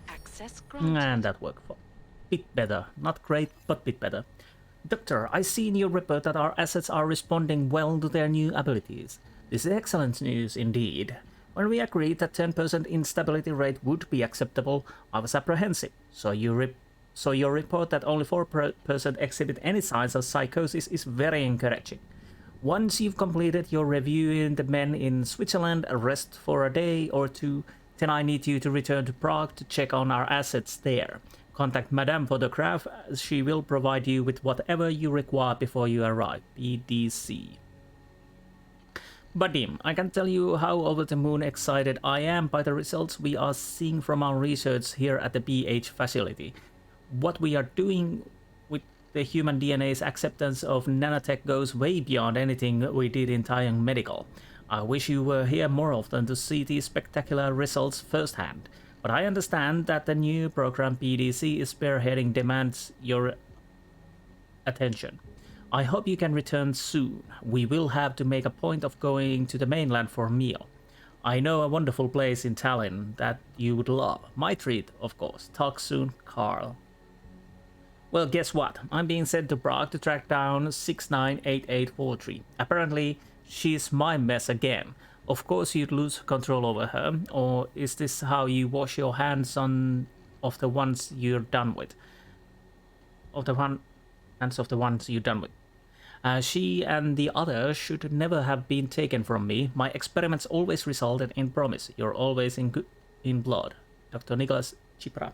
Access granted. And that worked for bit better. Not great, but bit better. Doctor, I see in your report that our assets are responding well to their new abilities. This is excellent news indeed. When we agreed that 10% instability rate would be acceptable, I was apprehensive. So your report that only 4% exhibit any signs of psychosis is very encouraging. Once you've completed your review in the men in Switzerland, rest for a day or two, then I need you to return to Prague to check on our assets there. Contact Madame Photograph, she will provide you with whatever you require before you arrive. BDC. Badim, I can tell you how over the moon excited I am by the results we are seeing from our research here at the BH facility. What we are doing with the human DNA's acceptance of nanotech goes way beyond anything we did in Taiyang Medical. I wish you were here more often to see these spectacular results firsthand, but I understand that the new program BDC is spearheading demands your attention. I hope you can return soon. We will have to make a point of going to the mainland for a meal. I know a wonderful place in Tallinn that you would love. My treat, of course. Talk soon, Carl. Well, guess what? I'm being sent to Prague to track down 698843. Apparently, she's my mess again. Of course you'd lose control over her, or is this how you wash your hands of the ones you're done with? Of the ones you're done with. She and the others should never have been taken from me. My experiments always resulted in promise. You're always in blood. Dr. Nicholas Chipra.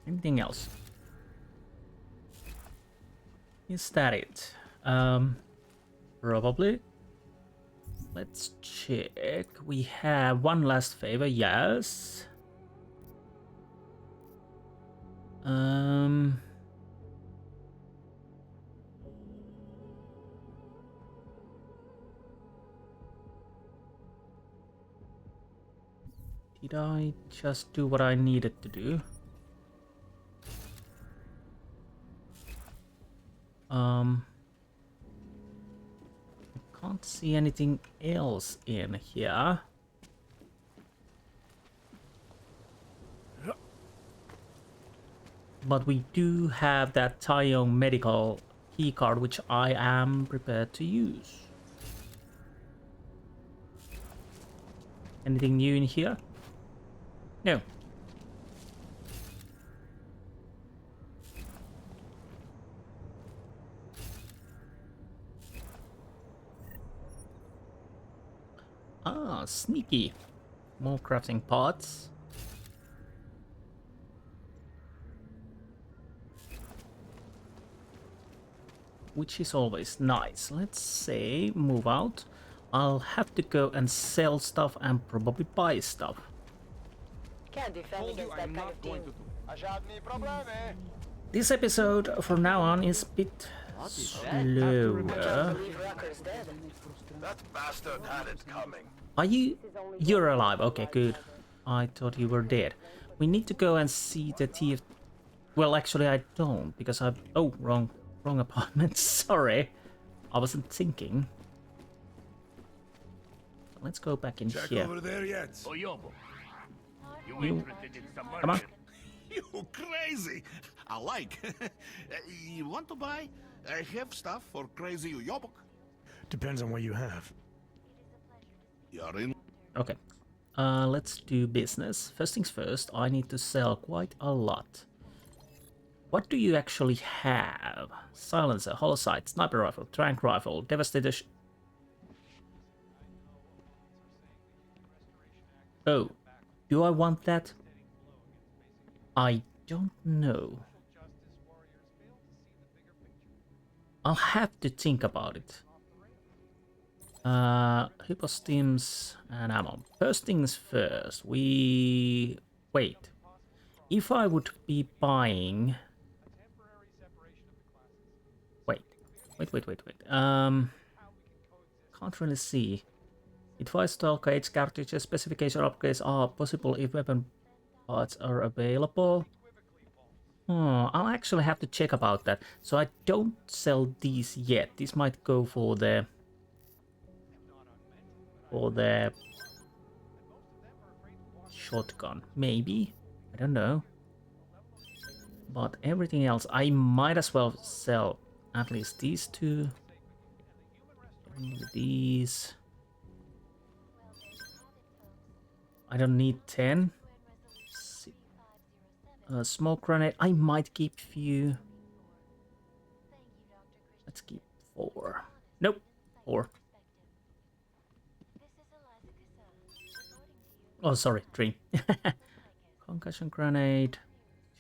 Anything else? Is that it? Probably. Let's check. We have one last favor, yes. Did I just do what I needed to do? I can't see anything else in here. But we do have that Taiyang Medical keycard, which I am prepared to use. Anything new in here? No. Ah, sneaky. More crafting pots. Which is always nice. Let's say move out. I'll have to go and sell stuff and probably buy stuff. Can't defend against that kind of team. This episode from now on is a bit slower. That bastard had it coming. Are you? You're alive. Okay, good. I thought you were dead. We need to go and see the Well, actually, I don't because I. Oh, wrong apartment. Sorry, I wasn't thinking. Let's go back in Check here. over there yet? Oyobo. You You- interested in some Come on. merchant? You crazy! I like. You want to buy? I have stuff for crazy Uyobok. Depends on what you have. You're in. Okay. Let's do business. First things first, I need to sell quite a lot. What do you actually have? Silencer, hollow sight, sniper rifle, trank rifle, devastator. Oh, do I want that? I don't know. I'll have to think about it. Hypostims and ammo. First things first, wait. If I would be buying... Wait. Can't really see. It fires 12 gauge cartridges. Specification upgrades are possible if weapon parts are available. I'll actually have to check about that. So I don't sell these yet. These might go for the shotgun, maybe. I don't know. But everything else, I might as well sell at least these two. These. I don't need 10. Smoke grenade. I might keep few. Let's keep 4. Nope, 4. Oh, sorry, 3. Concussion grenade.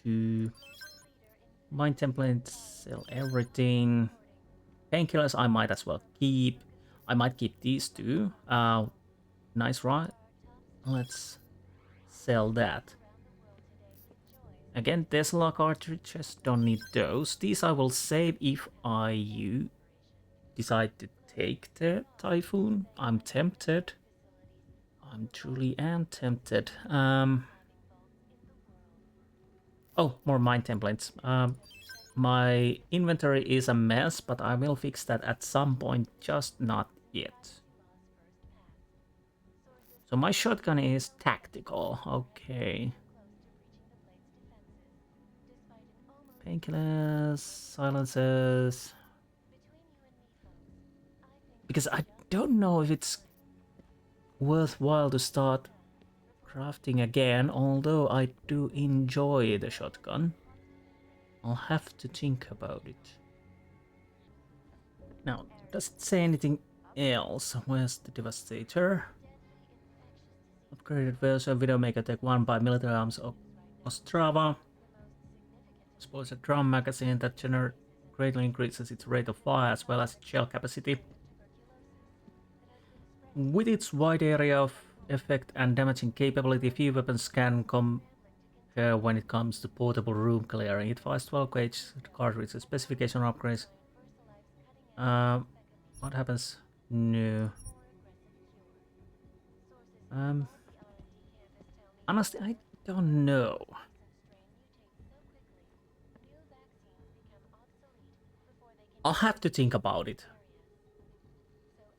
2. Mine templates. Sell everything. Painkillers. I might as well keep. I might keep these two. Nice, right? Let's sell that. Again, Tesla cartridges, don't need those. These I will save if I decide to take the Typhoon. I'm tempted. I'm truly am tempted. Oh, more mine templates. My inventory is a mess, but I will fix that at some point, just not yet. So my shotgun is tactical, okay. Painkillers, silencers. Because I don't know if it's worthwhile to start crafting again, although I do enjoy the shotgun. I'll have to think about it. Now, does it say anything else? Where's the Devastator? Upgraded version, Widowmaker Tech 1 by Military Arms of Ostrava. Explodes a drum magazine that greatly increases its rate of fire as well as its shell capacity. With its wide area of effect and damaging capability, few weapons can compare when it comes to portable room clearing. It fires 12 gauge cartridges. Specification upgrades. What happens? No. Honestly, I don't know. I'll have to think about it.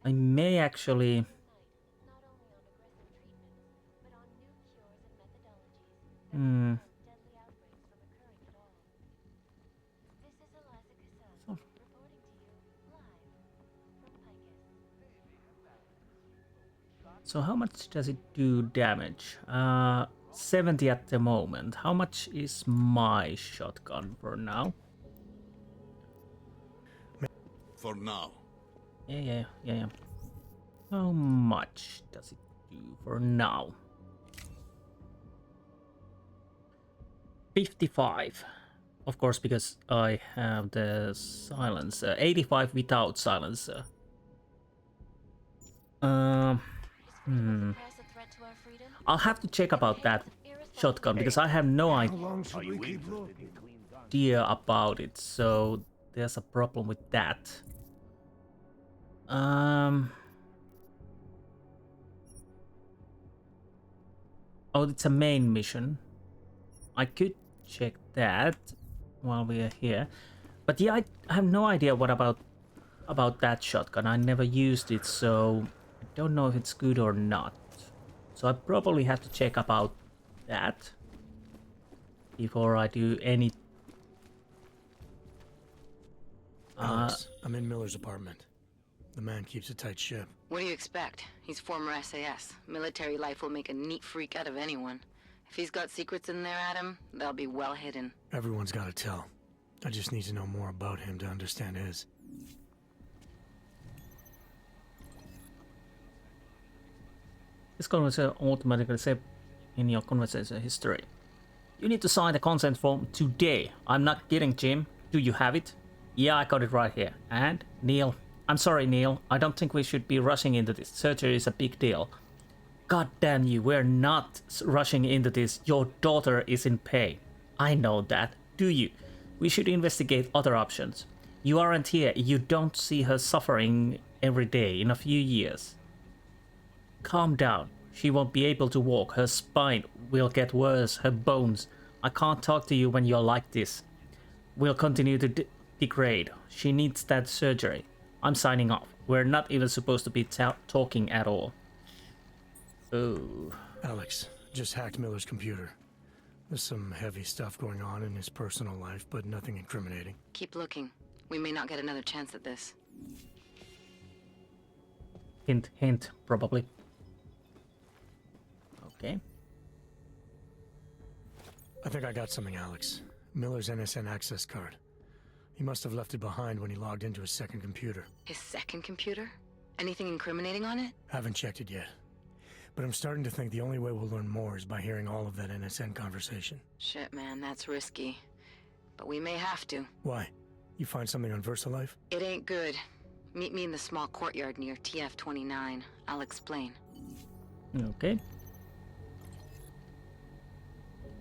I may actually... So how much does it do damage? 70 at the moment. How much is my shotgun for now? For now. Yeah. How much does it do for now? 55. Of course, because I have the silencer. 85 without silencer. I'll have to check about that shotgun because I have no idea about it. So there's a problem with that. Oh, it's a main mission. I could check that. while we are here. But yeah, I have no idea what about that shotgun. I never used it, so I don't know if it's good or not. So I probably have to check about that before I do any. Alex, I'm in Miller's apartment. The man keeps a tight ship. What do you expect? He's former SAS. Military life will make a neat freak out of anyone. If he's got secrets in there, Adam, they'll be well hidden. Everyone's got to tell. I just need to know more about him to understand his. This conversation automatically saved in your conversation history. You need to sign the consent form today. I'm not kidding, Jim. Do you have it? Yeah, I got it right here. And Neil. I'm sorry, Neil. I don't think we should be rushing into this. Surgery is a big deal. God damn you, we're not rushing into this. Your daughter is in pain. I know that. Do you? We should investigate other options. You aren't here. You don't see her suffering every day in a few years. Calm down. She won't be able to walk. Her spine will get worse. Her bones. I can't talk to you when you're like this. Will continue to degrade. She needs that surgery. I'm signing off. We're not even supposed to be talking at all. Oh. Alex, just hacked Miller's computer. There's some heavy stuff going on in his personal life, but nothing incriminating. Keep looking. We may not get another chance at this. Hint, hint, probably. Okay. I think I got something, Alex. Miller's NSN access card. He must have left it behind when he logged into his second computer. His second computer? Anything incriminating on it? Haven't checked it yet. But I'm starting to think the only way we'll learn more is by hearing all of that NSN conversation. Shit, man, that's risky. But we may have to. Why? You find something on VersaLife? It ain't good. Meet me in the small courtyard near TF-29. I'll explain. Okay.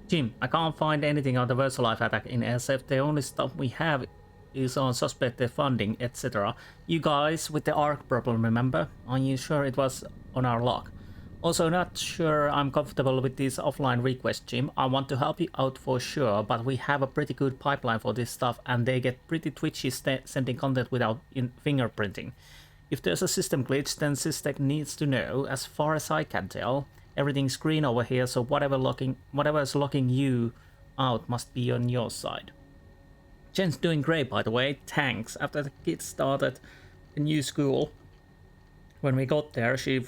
Jim, I can't find anything on the VersaLife attack in SF. The only stuff we have is on suspected funding, etc. You guys with the ARC problem, remember? Are you sure it was on our log? Also, not sure I'm comfortable with these offline requests, Jim. I want to help you out for sure, but we have a pretty good pipeline for this stuff, and they get pretty twitchy sending content without fingerprinting. If there's a system glitch, then Systech needs to know. As far as I can tell, everything's green over here, so whatever's locking you out must be on your side. Jen's doing great, by the way. Thanks. After the kids started a new school, when we got there, she's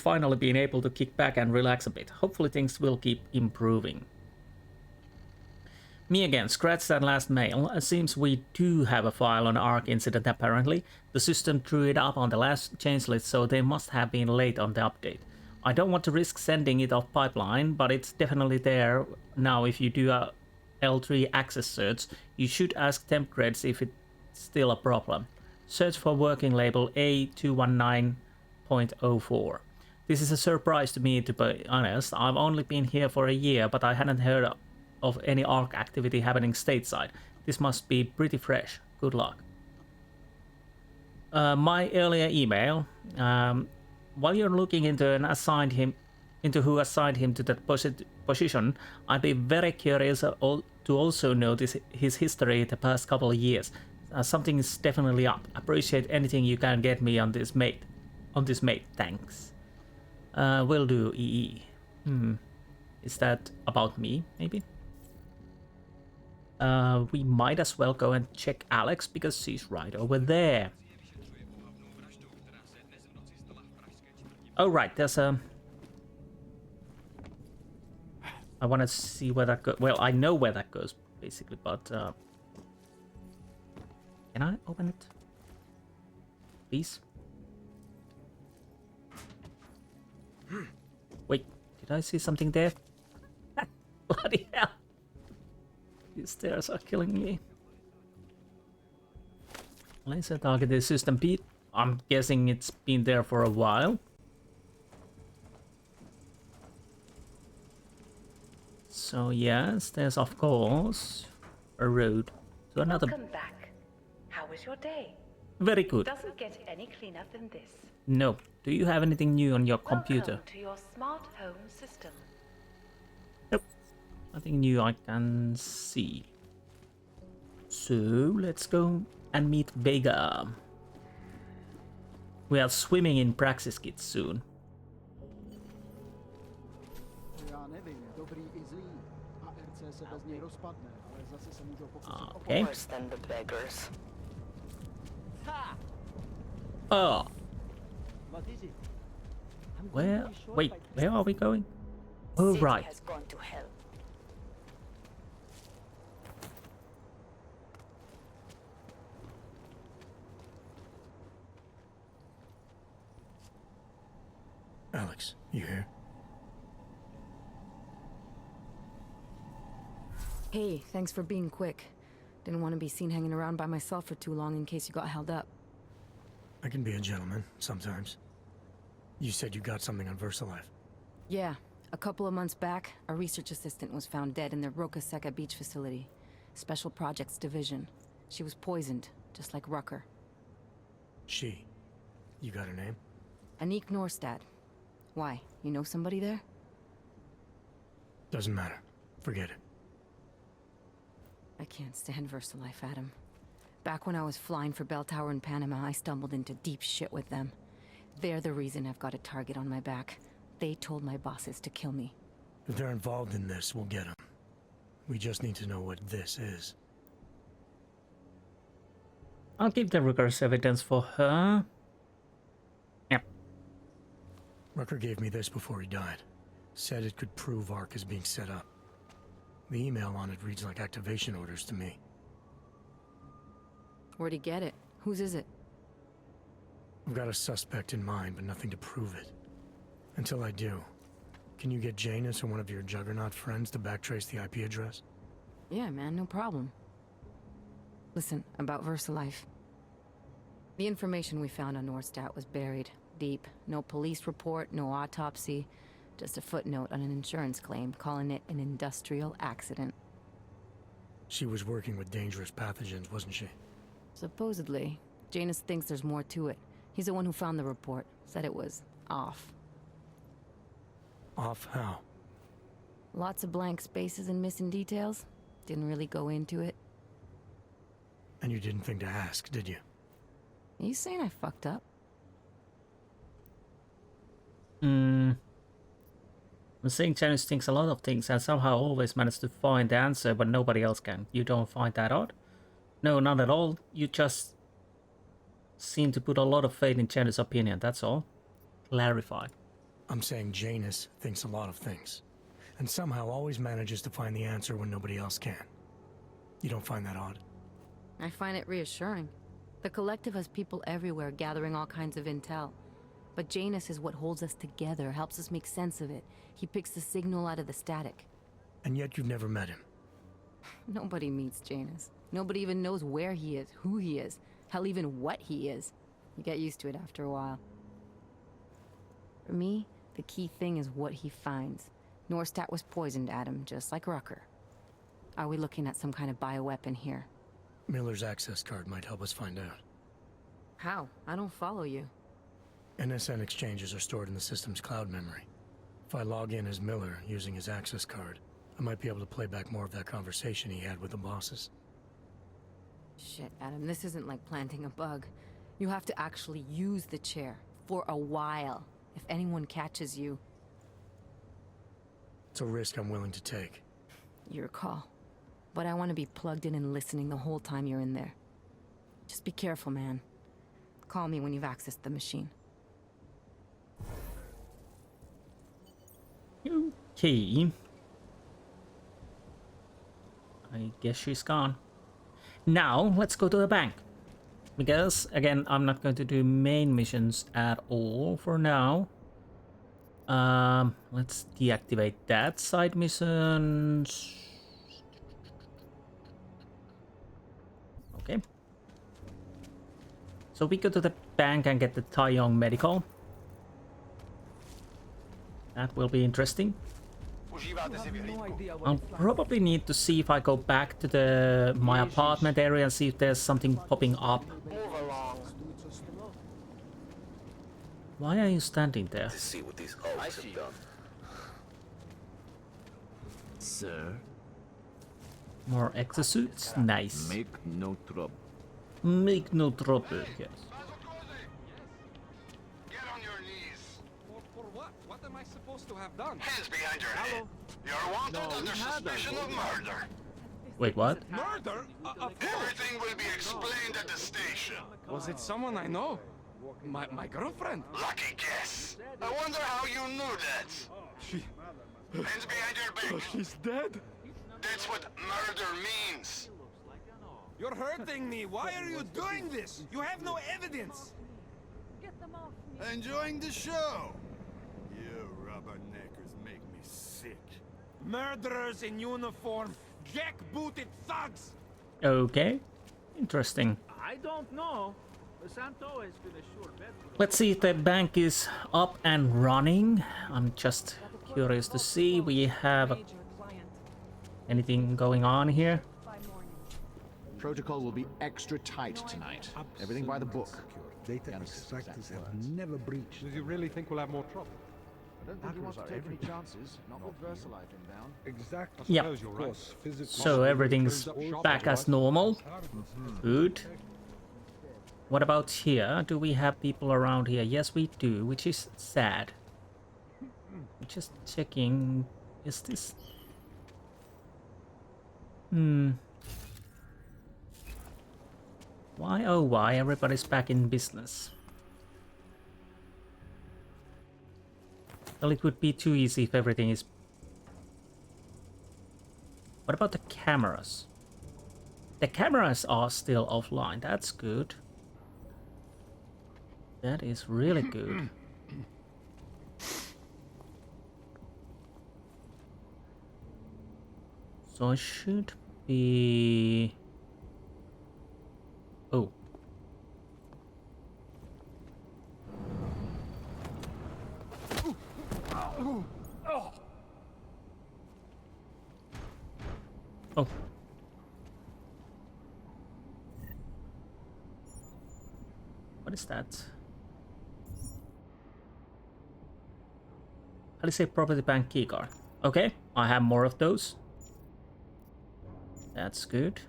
finally been able to kick back and relax a bit. Hopefully things will keep improving. Me again, scratch that last mail. It seems we do have a file on Aug Incident apparently. The system drew it up on the last change list, so they must have been late on the update. I don't want to risk sending it off pipeline, but it's definitely there now. If you do a L3 access search, you should ask temp creds if it's still a problem. Search for working label A219.04. This is a surprise to me, to be honest. I've only been here for a year, but I hadn't heard of any ARC activity happening stateside. This must be pretty fresh. Good luck. My earlier email. While you're looking into who assigned him to that position, I'd be very curious to also know his history the past couple of years. Something is definitely up. Appreciate anything you can get me on this mate. Thanks. Will do, EE. Is that about me, maybe? We might as well go and check Alex, because she's right over there. Oh, right, there's a... I want to see where that goes. Well, I know where that goes, basically, but... Can I open it? Please? Wait, did I see something there? Bloody hell! These stairs are killing me. Laser targeted system Pete. I'm guessing it's been there for a while. So yes, there's of course a road to another. Welcome back. How was your day? Very good. Doesn't get any cleaner than this. No. Do you have anything new on your computer? Welcome to your smart home system. Nope. Nothing new I can see. So let's go and meet Vega. We are swimming in praxis kits soon. Okay. Worse than the beggars. Oh. Where? Wait, where are we going? Oh, City right. has gone to hell. Alex, you here? Hey, thanks for being quick. Didn't want to be seen hanging around by myself for too long in case you got held up. I can be a gentleman, sometimes. You said you got something on VersaLife. Yeah, a couple of months back, a research assistant was found dead in the Roka Seca beach facility. Special Projects Division. She was poisoned, just like Rucker. She. You got her name? Anik Norstad. Why? You know somebody there? Doesn't matter. Forget it. I can't stand VersaLife, Adam. Back when I was flying for Bell Tower in Panama, I stumbled into deep shit with them. They're the reason I've got a target on my back. They told my bosses to kill me. If they're involved in this, we'll get them. We just need to know what this is. I'll keep the Rucker's evidence for her. Yep. Rucker gave me this before he died. Said it could prove ARC is being set up. The email on it reads like activation orders to me. Where'd he get it? Whose is it? I've got a suspect in mind, but nothing to prove it. Until I do, can you get Janus or one of your Juggernaut friends to backtrace the IP address? Yeah, man, no problem. Listen, about VersaLife. The information we found on Norstad was buried deep. No police report, no autopsy. Just a footnote on an insurance claim, calling it an industrial accident. She was working with dangerous pathogens, wasn't she? Supposedly. Janus thinks there's more to it. He's the one who found the report. Said it was off. Off how? Lots of blank spaces and missing details. Didn't really go into it. And you didn't think to ask, did you? Are you saying I fucked up? I'm saying Janus thinks a lot of things and somehow always manages to find the answer, but nobody else can. You don't find that odd? No, not at all. You just seem to put a lot of faith in Janus' opinion, that's all. Clarify. I'm saying Janus thinks a lot of things. And somehow always manages to find the answer when nobody else can. You don't find that odd? I find it reassuring. The Collective has people everywhere gathering all kinds of intel. But Janus is what holds us together, helps us make sense of it. He picks the signal out of the static. And yet you've never met him. Nobody meets Janus. Nobody even knows where he is, who he is, hell, even what he is. You get used to it after a while. For me, the key thing is what he finds. Norstad was poisoned, Adam, just like Rucker. Are we looking at some kind of bioweapon here? Miller's access card might help us find out. How? I don't follow you. NSN exchanges are stored in the system's cloud memory. If I log in as Miller using his access card, I might be able to play back more of that conversation he had with the bosses. Shit, Adam, this isn't like planting a bug. You have to actually use the chair. For a while. If anyone catches you... It's a risk I'm willing to take. Your call. But I want to be plugged in and listening the whole time you're in there. Just be careful, man. Call me when you've accessed the machine. Okay. I guess she's gone. Now, let's go to the bank. Because, again, I'm not going to do main missions at all for now. Let's deactivate that side missions. Okay. So we go to the bank and get the Taeyong medical. That will be interesting. I'll probably need to see if I go back to my apartment area and see if there's something popping up. Why are you standing there? To see what these Augs have done. Sir? More exosuits, nice. Make no trouble. Make no trouble, yes. For what? What am I supposed to have done? Hands behind your head. You're wanted under suspicion of murder. Wait, what? Murder? Everything will be explained at the station. Was it someone I know? My girlfriend? Lucky guess. I wonder how you knew that. She... Hands behind your back. She's dead? That's what murder means. You're hurting me. Why are you doing this? You have no evidence. Enjoying the show? You rubberneckers make me sick. Murderers in uniform. Jackbooted thugs. Okay, interesting. I don't know. Santo has been a sure bet. Let's see if the bank is up and running. I'm just curious to see. We have anything going on here? Protocol will be extra tight tonight. Everything by the book. Data extractors have never breached. Do you really think we'll have more trouble? I don't think you want to take any chances. Not with Versalife inbound. Exactly. Yep. Right. So everything's back as normal. Good. What about here? Do we have people around here? Yes, we do, which is sad. Just checking. Is this... Why, oh why, everybody's back in business. Well, it would be too easy if everything is... What about the cameras? The cameras are still offline, that's good. That is really good. So it should be... Oh. Oh. What is that? How do you say property bank keycard? Okay, I have more of those. That's good.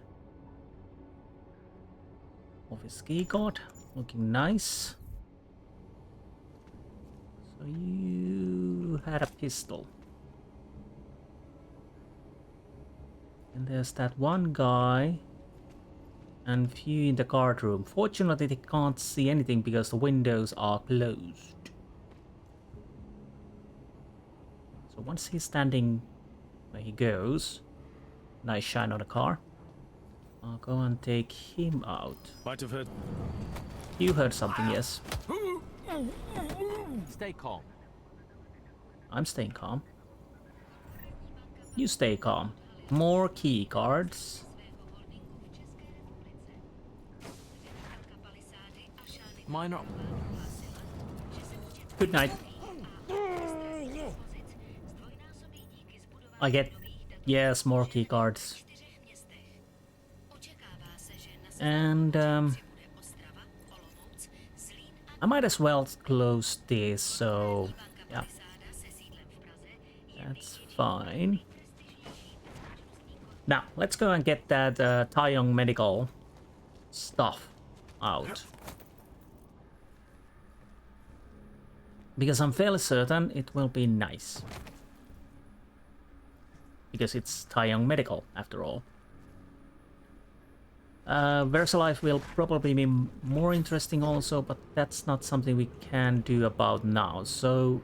Office keycard, looking nice. So you had a pistol. And there's that one guy and few in the guard room. Fortunately, they can't see anything because the windows are closed. So once he's standing where he goes, nice shine on the car. I'll go and take him out. Might have heard. You heard something, yes. Stay calm. I'm staying calm. You stay calm. More key cards. Minor. Good night. I get, yes, more key cards. And I might as well close this, so yeah, that's fine. Now let's go and get that Taeyong medical stuff out, because I'm fairly certain it will be nice, because it's Taeyong medical after all. Versalife will probably be more interesting also, but that's not something we can do about now. So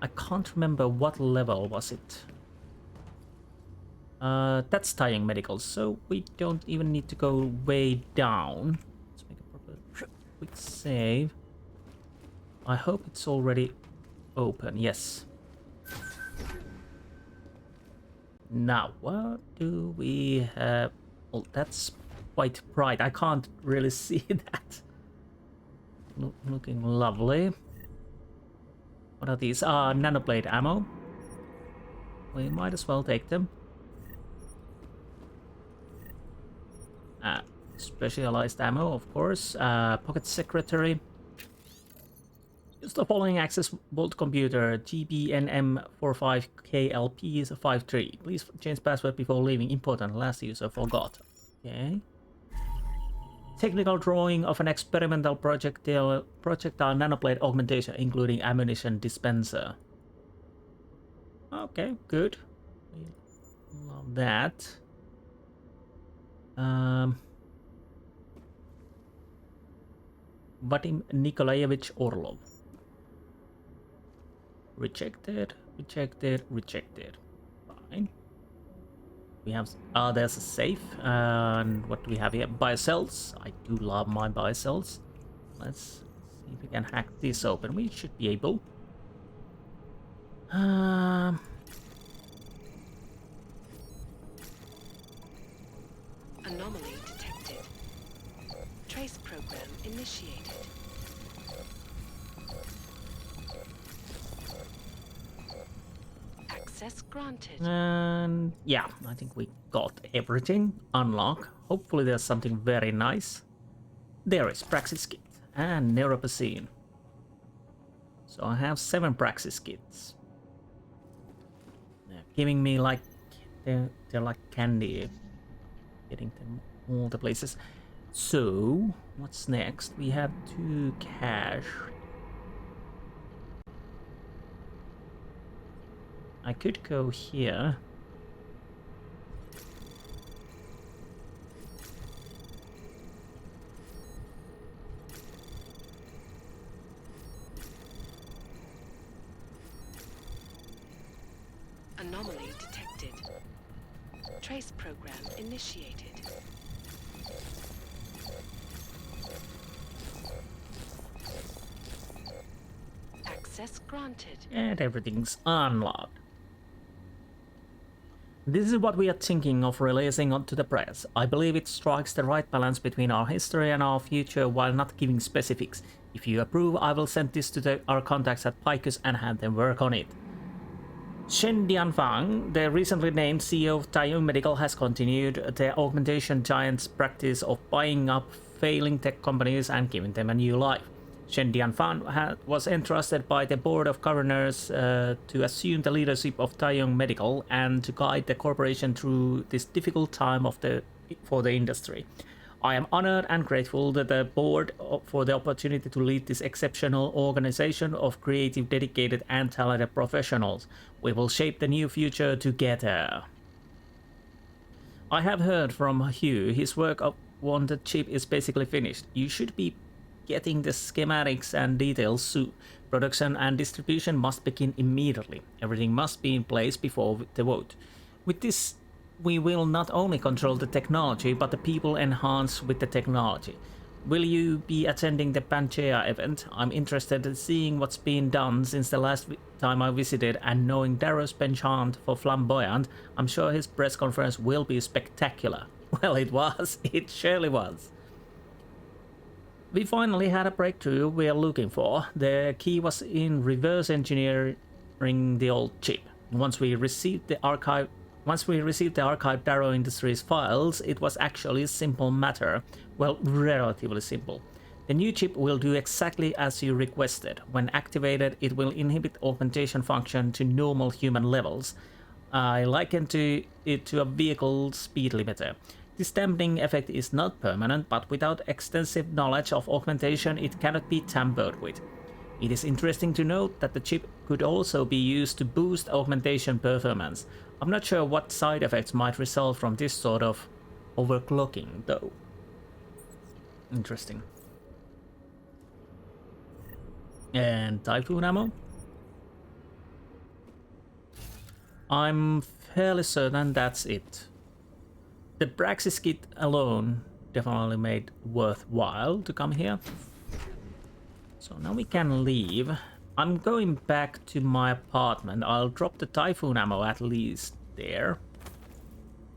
I can't remember what level was it. That's Taeyong medical, so we don't even need to go way down. Let's make a proper quick save. I hope it's already open. Yes. Now, what do we have? Oh, that's quite bright. I can't really see that. Looking lovely. What are these? Nanoblade ammo. We might as well take them. Specialized ammo, of course. Pocket secretary. Use the following access vault computer GBNM45KLP53. Please change password before leaving. Important. Last user forgot. Okay. Technical drawing of an experimental projectile nanoblade augmentation, including ammunition dispenser. Okay, good. Love that. Vadim Nikolaevich Orlov. Rejected, rejected, rejected. Fine. We have, there's a safe, and what do we have here? Buy cells. I do love my buy cells. Let's see if we can hack this open. We should be able. Anomaly detected. Trace program initiated. Access granted. And yeah, I think we got everything. Unlock. Hopefully there's something very nice. There is Praxis Kit and Neuropacine. So I have 7 Praxis Kits. They're giving me like, they're like candy. Getting them all the places. So, what's next? We have 2 cash. I could go here. Anomaly detected. Trace program initiated. Access granted. And everything's unlocked. This is what we are thinking of releasing onto the press. I believe it strikes the right balance between our history and our future while not giving specifics. If you approve, I will send this to our contacts at Picus and have them work on it. Shen Dianfang, the recently named CEO of Taiyong Medical, has continued the augmentation giant's practice of buying up failing tech companies and giving them a new life. Shen Dianfang was entrusted by the Board of Governors to assume the leadership of Taiyong Medical and to guide the corporation through this difficult time for the industry. I am honored and grateful to the board for the opportunity to lead this exceptional organization of creative, dedicated and talented professionals. We will shape the new future together. I have heard from Hugh. His work on the chip is basically finished. You should be getting the schematics and details soon. Production and distribution must begin immediately. Everything must be in place before the vote. With this, we will not only control the technology, but the people enhanced with the technology. Will you be attending the Pangaea event? I'm interested in seeing what's been done since the last time I visited, and knowing Darrow's penchant for flamboyant, I'm sure his press conference will be spectacular. Well, it was. It surely was. We finally had a breakthrough we are looking for. The key was in reverse engineering the old chip. Once we received the archive Darrow Industries files, it was actually a simple matter. Well, relatively simple. The new chip will do exactly as you requested. When activated, it will inhibit augmentation function to normal human levels. I likened it to a vehicle speed limiter. This dampening effect is not permanent, but without extensive knowledge of augmentation, it cannot be tampered with. It is interesting to note that the chip could also be used to boost augmentation performance. I'm not sure what side effects might result from this sort of overclocking, though. Interesting. And Typhoon ammo? I'm fairly certain that's it. The Praxis Kit alone definitely made worthwhile to come here. So now we can leave. I'm going back to my apartment. I'll drop the Typhoon ammo at least there.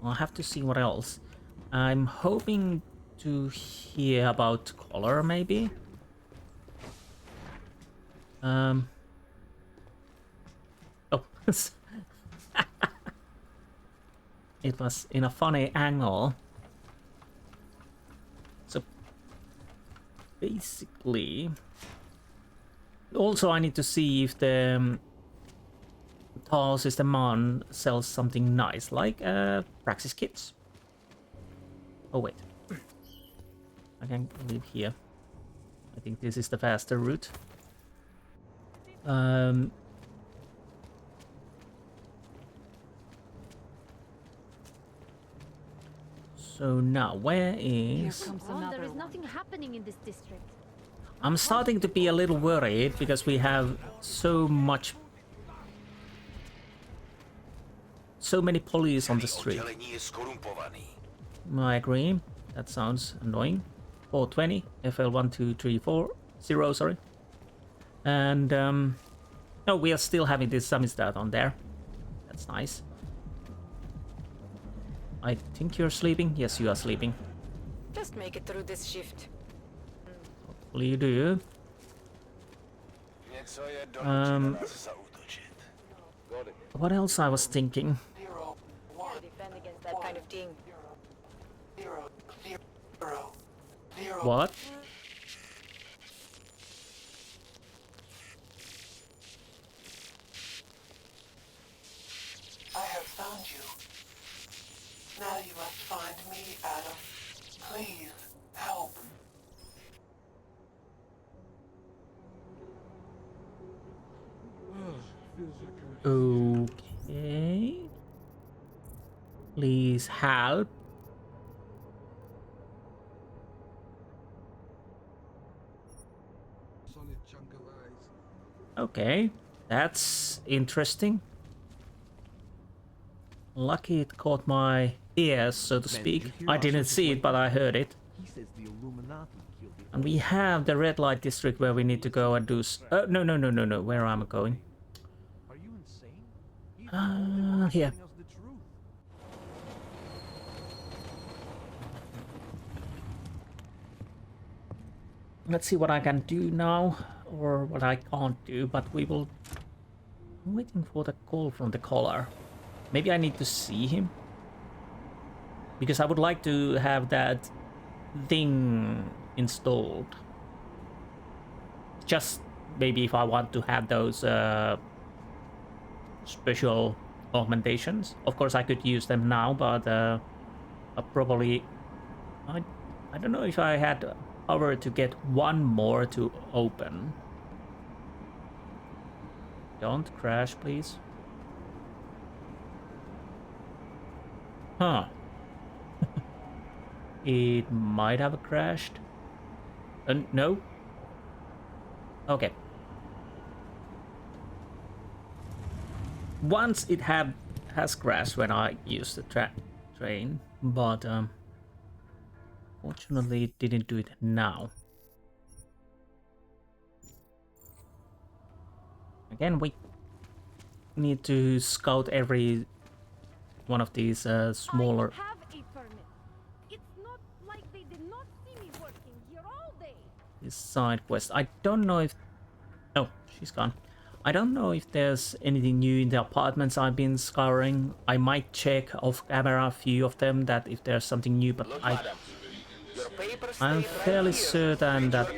I'll have to see what else. I'm hoping to hear about Collar, maybe? Oh. It was in a funny angle. So basically, also I need to see if the Tall System Man sells something nice, like Praxis kits. Oh wait, I can leave here. I think this is the faster route. So now, where is... There is nothing happening in this district. I'm starting to be a little worried because we have so many police on the street. I agree. That sounds annoying. 420, FL12340, sorry. And, oh, we are still having this Samizdat on there. That's nice. I think you're sleeping. Yes, you are sleeping. Just make it through this shift. Hopefully you do. What else I was thinking? Defend against that kind of thing. What? I have found you. Now you must find me, Adam. Please, help. Okay. Please help. Okay, that's interesting. Lucky it caught my ears, so to speak. I didn't see it, but I heard it. He says the Illuminati killed it. And we have the red light district where we need to go and do... no. Where am I going? Are you insane? Here. Let's see what I can do now, or what I can't do, but we will... I'm waiting for the call from the caller. Maybe I need to see him? Because I would like to have that thing installed. Just maybe if I want to have those special augmentations. Of course I could use them now, but I probably... I don't know if I had power to get one more to open. Don't crash, please. Huh. It might have crashed. No? Okay. Once it has crashed when I used the train, but fortunately it didn't do it now. Again, we need to scout every one of these smaller... I have a permit. It's not like they did not see me working here all day. This side quest. I don't know if... Oh, she's gone. I don't know if there's anything new in the apartments I've been scouring. I might check off camera a few of them, that if there's something new, but I'm fairly certain that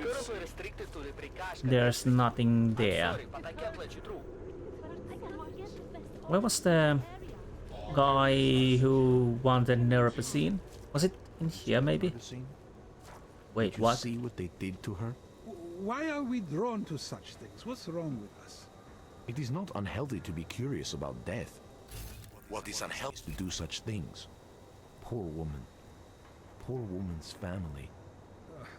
there's nothing there. Where was the guy who wanted neuropacine? Was it in here, maybe? Wait, what? See what they did to her? Why are we drawn to such things? What's wrong with us? It is not unhealthy to be curious about death. What is unhealthy to do such things? Poor woman. Poor woman's family.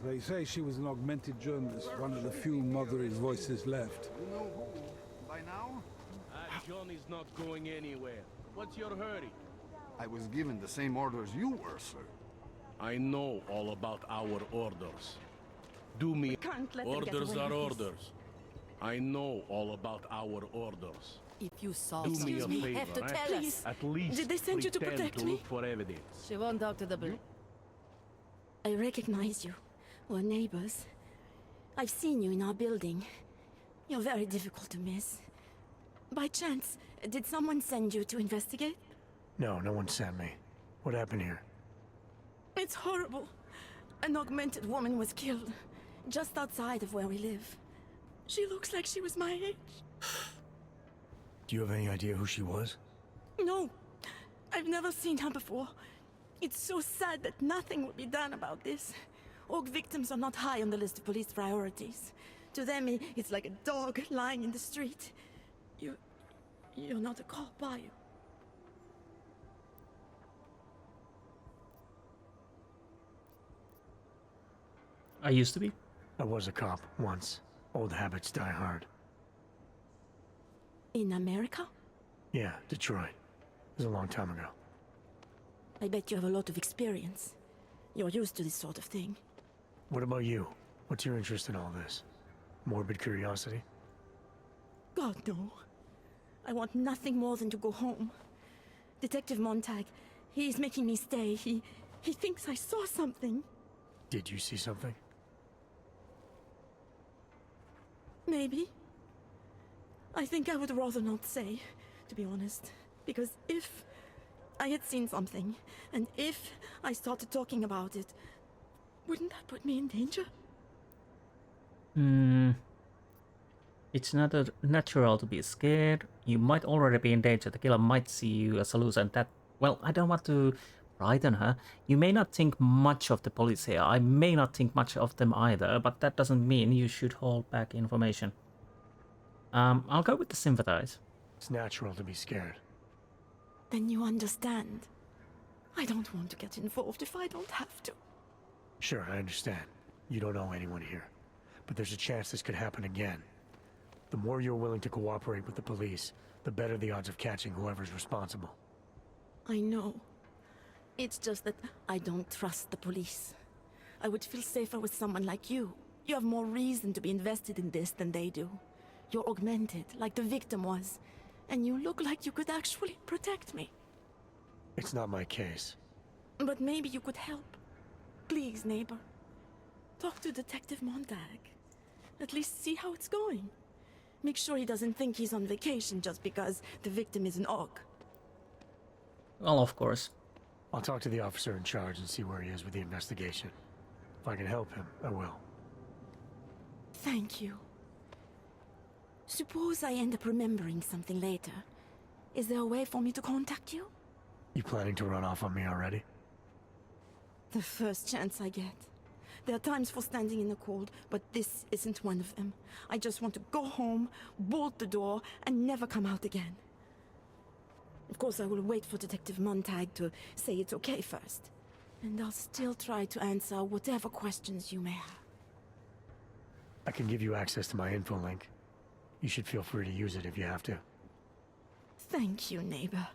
They say she was an augmented journalist, one of the few motherly voices left. You know who? By now? Johnny's not going anywhere. What's your hurry? I was given the same orders you were, sir. I know all about our orders. Do me... Orders are orders. I know all about our orders. If you saw Do me a something, favor, have to eh? tell us. At least Did they send you to pretend protect to me? look for evidence. She won't talk to the blue. I recognize you. We're neighbors. I've seen you in our building. You're very difficult to miss. By chance, did someone send you to investigate? No, no one sent me. What happened here? It's horrible. An augmented woman was killed, just outside of where we live. She looks like she was my age. Do you have any idea who she was? No, I've never seen her before. It's so sad that nothing will be done about this. Aug victims are not high on the list of police priorities. To them, it's like a dog lying in the street. You're not a cop, are you? I used to be. I was a cop once. Old habits die hard. In America? Yeah, Detroit. It was a long time ago. I bet you have a lot of experience. You're used to this sort of thing. What about you? What's your interest in all this? Morbid curiosity? God, no. I want nothing more than to go home. Detective Montag, he's making me stay. He thinks I saw something. Did you see something? Maybe. I think I would rather not say, to be honest. Because if I had seen something, and if I started talking about it, wouldn't that put me in danger? It's not natural to be scared. You might already be in danger. The killer might see you as a loser, and that... Well, I don't want to frighten her. You may not think much of the police here. I may not think much of them either, but that doesn't mean you should hold back information. I'll go with the sympathize. It's natural to be scared. Then you understand. I don't want to get involved if I don't have to. Sure, I understand. You don't know anyone here. But there's a chance this could happen again. The more you're willing to cooperate with the police, the better the odds of catching whoever's responsible. I know. It's just that I don't trust the police. I would feel safer with someone like you. You have more reason to be invested in this than they do. You're augmented, like the victim was. And you look like you could actually protect me. It's not my case. But maybe you could help. Please, neighbor. Talk to Detective Montag. At least see how it's going. Make sure he doesn't think he's on vacation just because the victim is an Aug. Well, of course. I'll talk to the officer in charge and see where he is with the investigation. If I can help him, I will. Thank you. Suppose I end up remembering something later. Is there a way for me to contact you? You planning to run off on me already? The first chance I get. There are times for standing in the cold, but this isn't one of them. I just want to go home, bolt the door, and never come out again. Of course, I will wait for Detective Montag to say it's okay first. And I'll still try to answer whatever questions you may have. I can give you access to my info link. You should feel free to use it if you have to. Thank you, neighbor.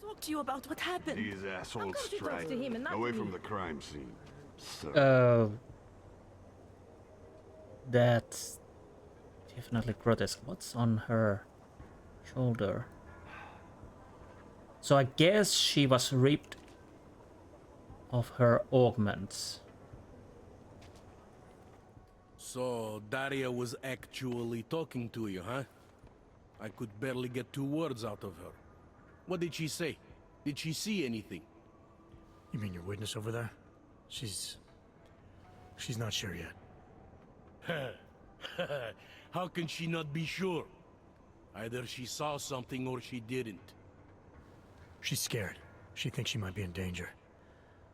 Let's talk to you about what happened. These assholes strike. Away from the crime scene. So. That's definitely grotesque. What's on her shoulder? So I guess she was ripped of her augments. So Daria was actually talking to you, huh? I could barely get 2 words out of her. What did she say? Did she see anything? You mean your witness over there? She's not sure yet. How can she not be sure? Either she saw something or she didn't. She's scared. She thinks she might be in danger.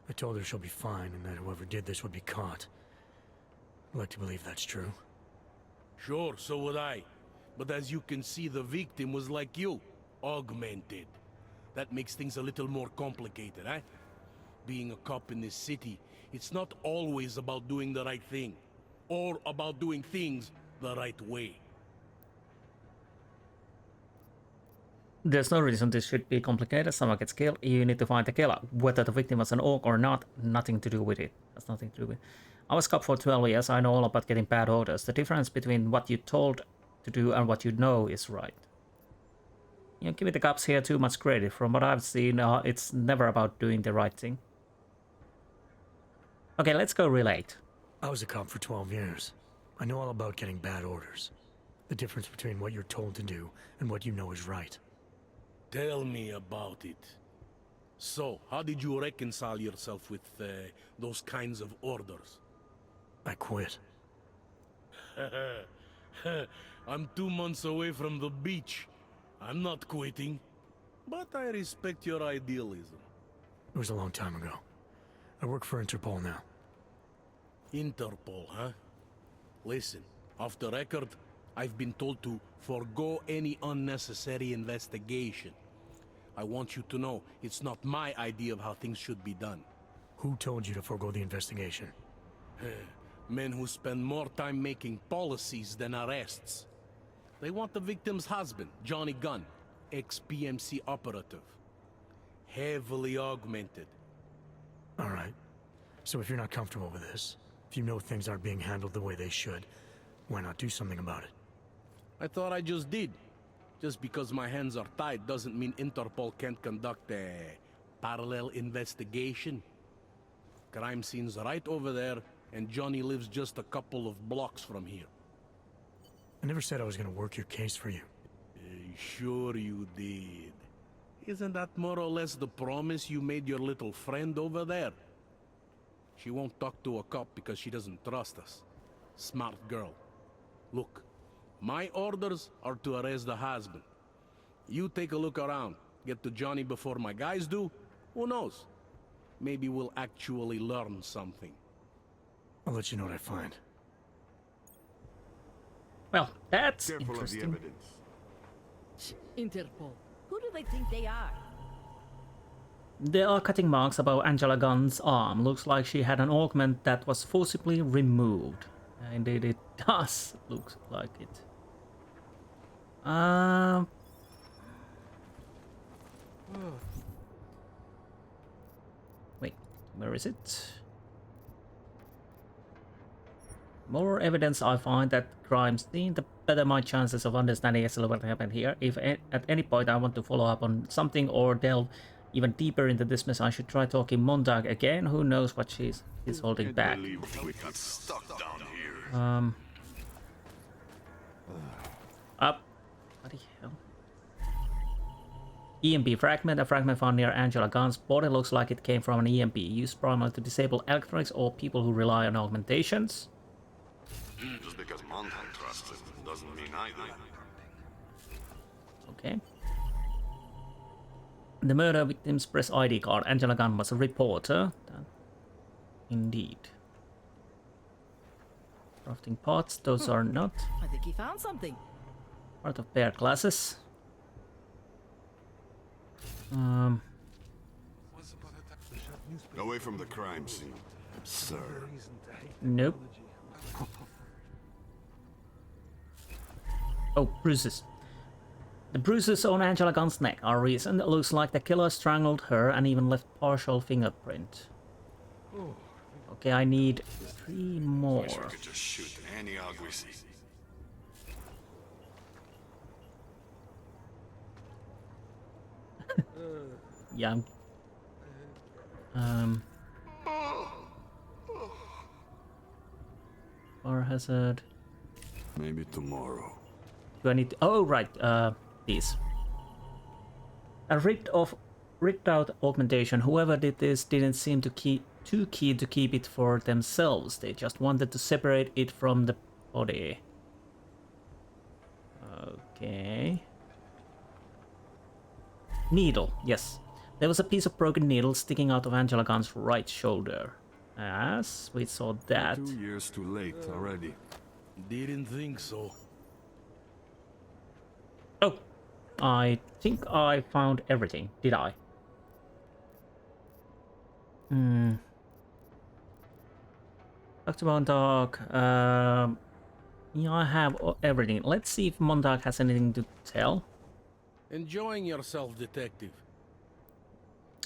I told her she'll be fine and that whoever did this would be caught. I'd like to believe that's true. Sure, so would I. But as you can see, the victim was like you, augmented. That makes things a little more complicated, eh? Being a cop in this city, it's not always about doing the right thing, or about doing things the right way. There's no reason this should be complicated. Someone gets killed, you need to find the killer. Whether the victim was an Aug or not, nothing to do with it. That's nothing to do with it. I was cop for 12 years, I know all about getting bad orders. The difference between what you told to do and what you know is right. You know, giving the cops here too much credit. From what I've seen, it's never about doing the right thing. Okay, let's go relate. I was a cop for 12 years. I know all about getting bad orders. The difference between what you're told to do and what you know is right. Tell me about it. So, how did you reconcile yourself with those kinds of orders? I quit. I'm 2 months away from the beach. I'm not quitting. But I respect your idealism. It was a long time ago. I work for Interpol now. Interpol, huh? Listen, off the record, I've been told to forego any unnecessary investigation. I want you to know, it's not my idea of how things should be done. Who told you to forego the investigation? Men who spend more time making policies than arrests. They want the victim's husband, Johnny Gunn, ex-PMC operative. Heavily augmented. All right. So if you're not comfortable with this, if you know things aren't being handled the way they should, why not do something about it? I thought I just did. Just because my hands are tied doesn't mean Interpol can't conduct a parallel investigation. Crime scene's right over there, and Johnny lives just a couple of blocks from here. I never said I was gonna work your case for you. Sure you did. Isn't that more or less the promise you made your little friend over there? She won't talk to a cop because she doesn't trust us. Smart girl. Look, my orders are to arrest the husband. You take a look around. Get to Johnny before my guys do. Who knows? Maybe we'll actually learn something. I'll let you know what I find. Well, that's Careful interesting. of the evidence. Interpol. Who do they think they are? There are cutting marks above Angela Gunn's arm. Looks like she had an augment that was forcibly removed. Indeed, it does look like it. Wait, where is it? More evidence I find that crime scene, the better my chances of understanding exactly what happened here. If at any point I want to follow up on something or delve even deeper into this mess, I should try talking Montag again. Who knows what she's holding back. We got stuck down here. Up. What the hell? EMP fragment. A fragment found near Angela Gunn's body looks like it came from an EMP used primarily to disable electronics or people who rely on augmentations. Just because Montag trusts it doesn't mean either. Okay. The murder victim's press ID card. Angela Gunn was a reporter. Indeed. Crafting pots. Those are not. I think he found something. Part of pair classes. Away from the crime scene, sir. Nope. Oh, bruises. The bruises on Angela Gunn's neck are recent. It looks like the killer strangled her and even left partial fingerprint. Okay, I need 3 more. Wish we could just shoot any Aug we see. Yeah. Fire hazard. Maybe tomorrow. Do I need to... Oh, right. These. A ripped out augmentation. Whoever did this didn't seem too keen to keep it for themselves. They just wanted to separate it from the body. Okay. Needle. Yes. There was a piece of broken needle sticking out of Angela Gunn's right shoulder. Yes, we saw that. 2 years too late already. Didn't think so. Oh, I think I found everything. Did I? Dr. Montag. Yeah, I have everything. Let's see if Montag has anything to tell. Enjoying yourself, detective.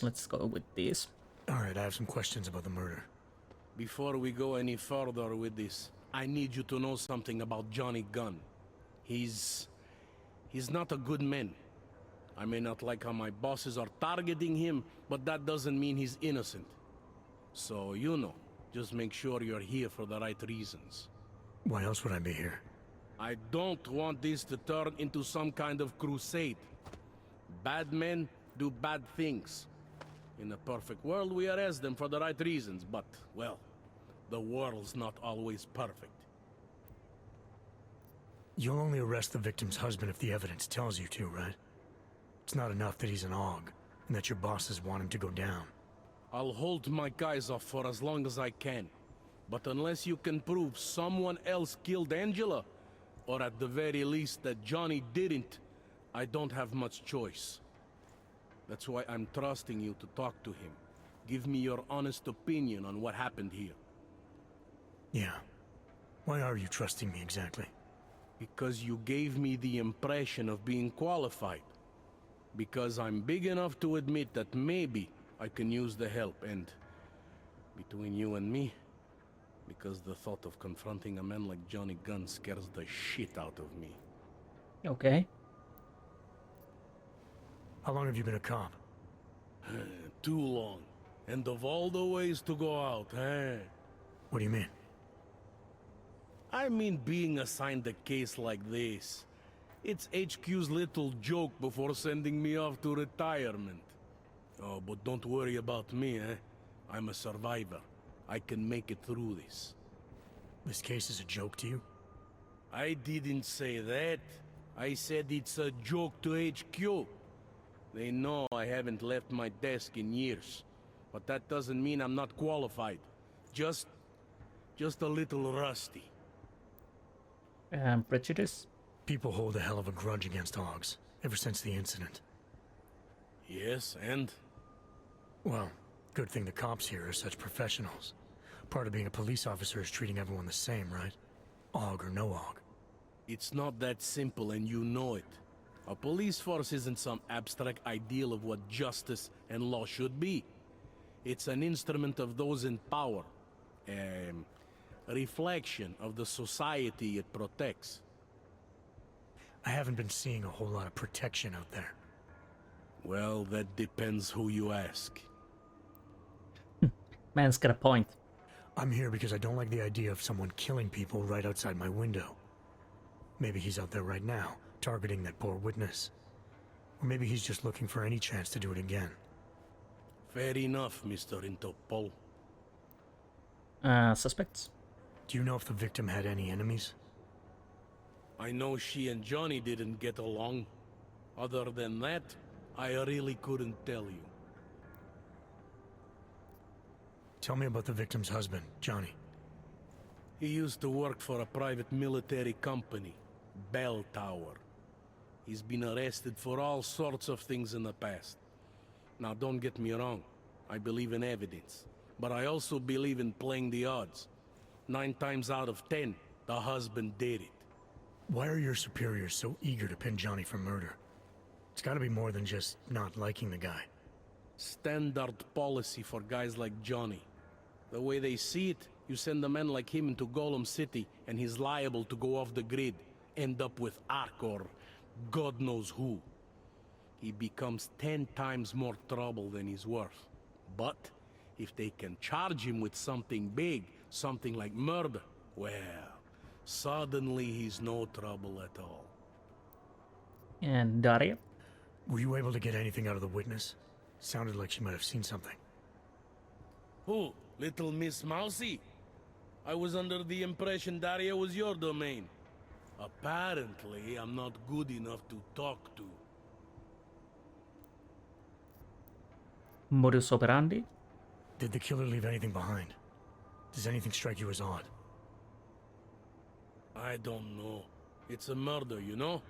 Let's go with this. Alright, I have some questions about the murder. Before we go any further with this, I need you to know something about Johnny Gunn. He's not a good man. I may not like how my bosses are targeting him, but that doesn't mean he's innocent. So, you know, just make sure you're here for the right reasons. Why else would I be here? I don't want this to turn into some kind of crusade. Bad men do bad things. In a perfect world, we arrest them for the right reasons, but, well, the world's not always perfect. You'll only arrest the victim's husband if the evidence tells you to, right? It's not enough that he's an Aug, and that your bosses want him to go down. I'll hold my guys off for as long as I can. But unless you can prove someone else killed Angela, or at the very least that Johnny didn't, I don't have much choice. That's why I'm trusting you to talk to him. Give me your honest opinion on what happened here. Yeah. Why are you trusting me exactly? Because you gave me the impression of being qualified. Because I'm big enough to admit that maybe I can use the help, and between you and me, because the thought of confronting a man like Johnny Gunn scares the shit out of me. Okay. How long have you been a cop? Too long. And of all the ways to go out, eh? What do you mean? I mean being assigned a case like this. It's HQ's little joke before sending me off to retirement. Oh, but don't worry about me, eh? I'm a survivor. I can make it through this. This case is a joke to you? I didn't say that. I said it's a joke to HQ. They know I haven't left my desk in years. But that doesn't mean I'm not qualified. Just a little rusty. Prejudice? People hold a hell of a grudge against Augs, ever since the incident. Yes, and? Well, good thing the cops here are such professionals. Part of being a police officer is treating everyone the same, right? Aug or no Aug. It's not that simple, and you know it. A police force isn't some abstract ideal of what justice and law should be. It's an instrument of those in power. A reflection of the society it protects. I haven't been seeing a whole lot of protection out there. Well, that depends who you ask. Man's got a point. I'm here because I don't like the idea of someone killing people right outside my window. Maybe he's out there right now, targeting that poor witness. Or maybe he's just looking for any chance to do it again. Fair enough, Mr. Interpol. Suspects? Do you know if the victim had any enemies? I know she and Johnny didn't get along. Other than that, I really couldn't tell you. Tell me about the victim's husband, Johnny. He used to work for a private military company, Bell Tower. He's been arrested for all sorts of things in the past. Now, don't get me wrong. I believe in evidence. But I also believe in playing the odds. 9 times out of 10, the husband did it. Why are your superiors so eager to pin Johnny for murder? It's gotta be more than just not liking the guy. Standard policy for guys like Johnny. The way they see it, you send a man like him into Golem City, and he's liable to go off the grid, end up with Ark or God knows who. He becomes 10 times more trouble than he's worth. But if they can charge him with something big, something like murder, well, suddenly he's no trouble at all. And Daria? Were you able to get anything out of the witness? Sounded like she might have seen something. Who? Little Miss Mousy? I was under the impression Daria was your domain. Apparently, I'm not good enough to talk to. Modus operandi? Did the killer leave anything behind? Does anything strike you as odd? I don't know. It's a murder, you know?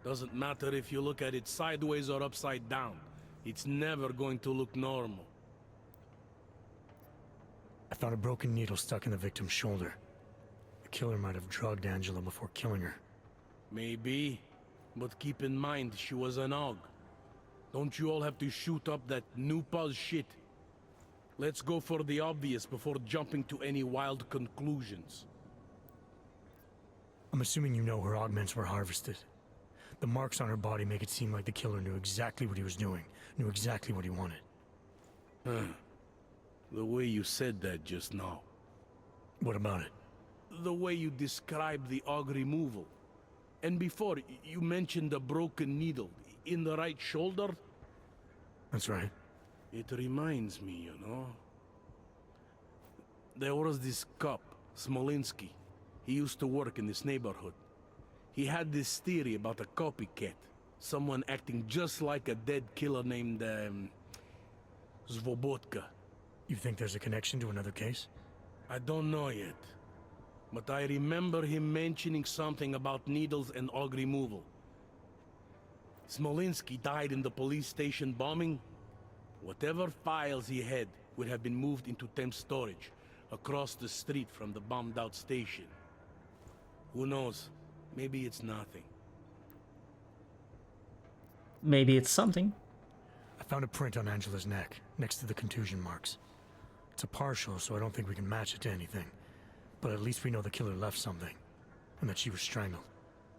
Doesn't matter if you look at it sideways or upside down. It's never going to look normal. I found a broken needle stuck in the victim's shoulder. The killer might have drugged Angela before killing her. Maybe, but keep in mind she was an Aug. Don't you all have to shoot up that new pause shit? Let's go for the obvious before jumping to any wild conclusions. I'm assuming you know her augments were harvested. The marks on her body make it seem like the killer knew exactly what he was doing, knew exactly what he wanted. The way you said that just now. What about it? The way you described the Aug removal. And before, you mentioned a broken needle in the right shoulder? That's right. It reminds me, you know. There was this cop, Smolinski. He used to work in this neighborhood. He had this theory about a copycat. Someone acting just like a dead killer named, Svobotka. You think there's a connection to another case? I don't know yet. But I remember him mentioning something about needles and aug removal. Smolinski died in the police station bombing. Whatever files he had would have been moved into temp storage, across the street from the bombed-out station. Who knows? Maybe it's nothing. Maybe it's something. I found a print on Angela's neck, next to the contusion marks. It's a partial, so I don't think we can match it to anything. But at least we know the killer left something, and that she was strangled.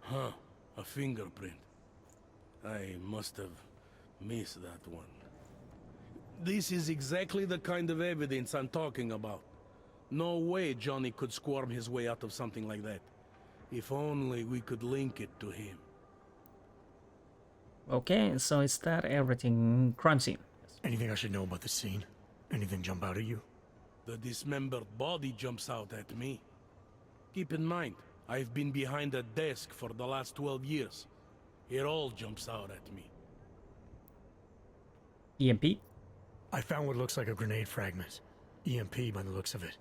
Huh, a fingerprint. I must have missed that one. This is exactly the kind of evidence I'm talking about. No way Johnny could squirm his way out of something like that. If only we could link it to him. Okay, so is that everything? Crime scene. Anything I should know about the scene? Anything jump out at you? The dismembered body jumps out at me. Keep in mind, I've been behind a desk for the last 12 years. It all jumps out at me. EMP? I found what looks like a grenade fragment. EMP by the looks of it.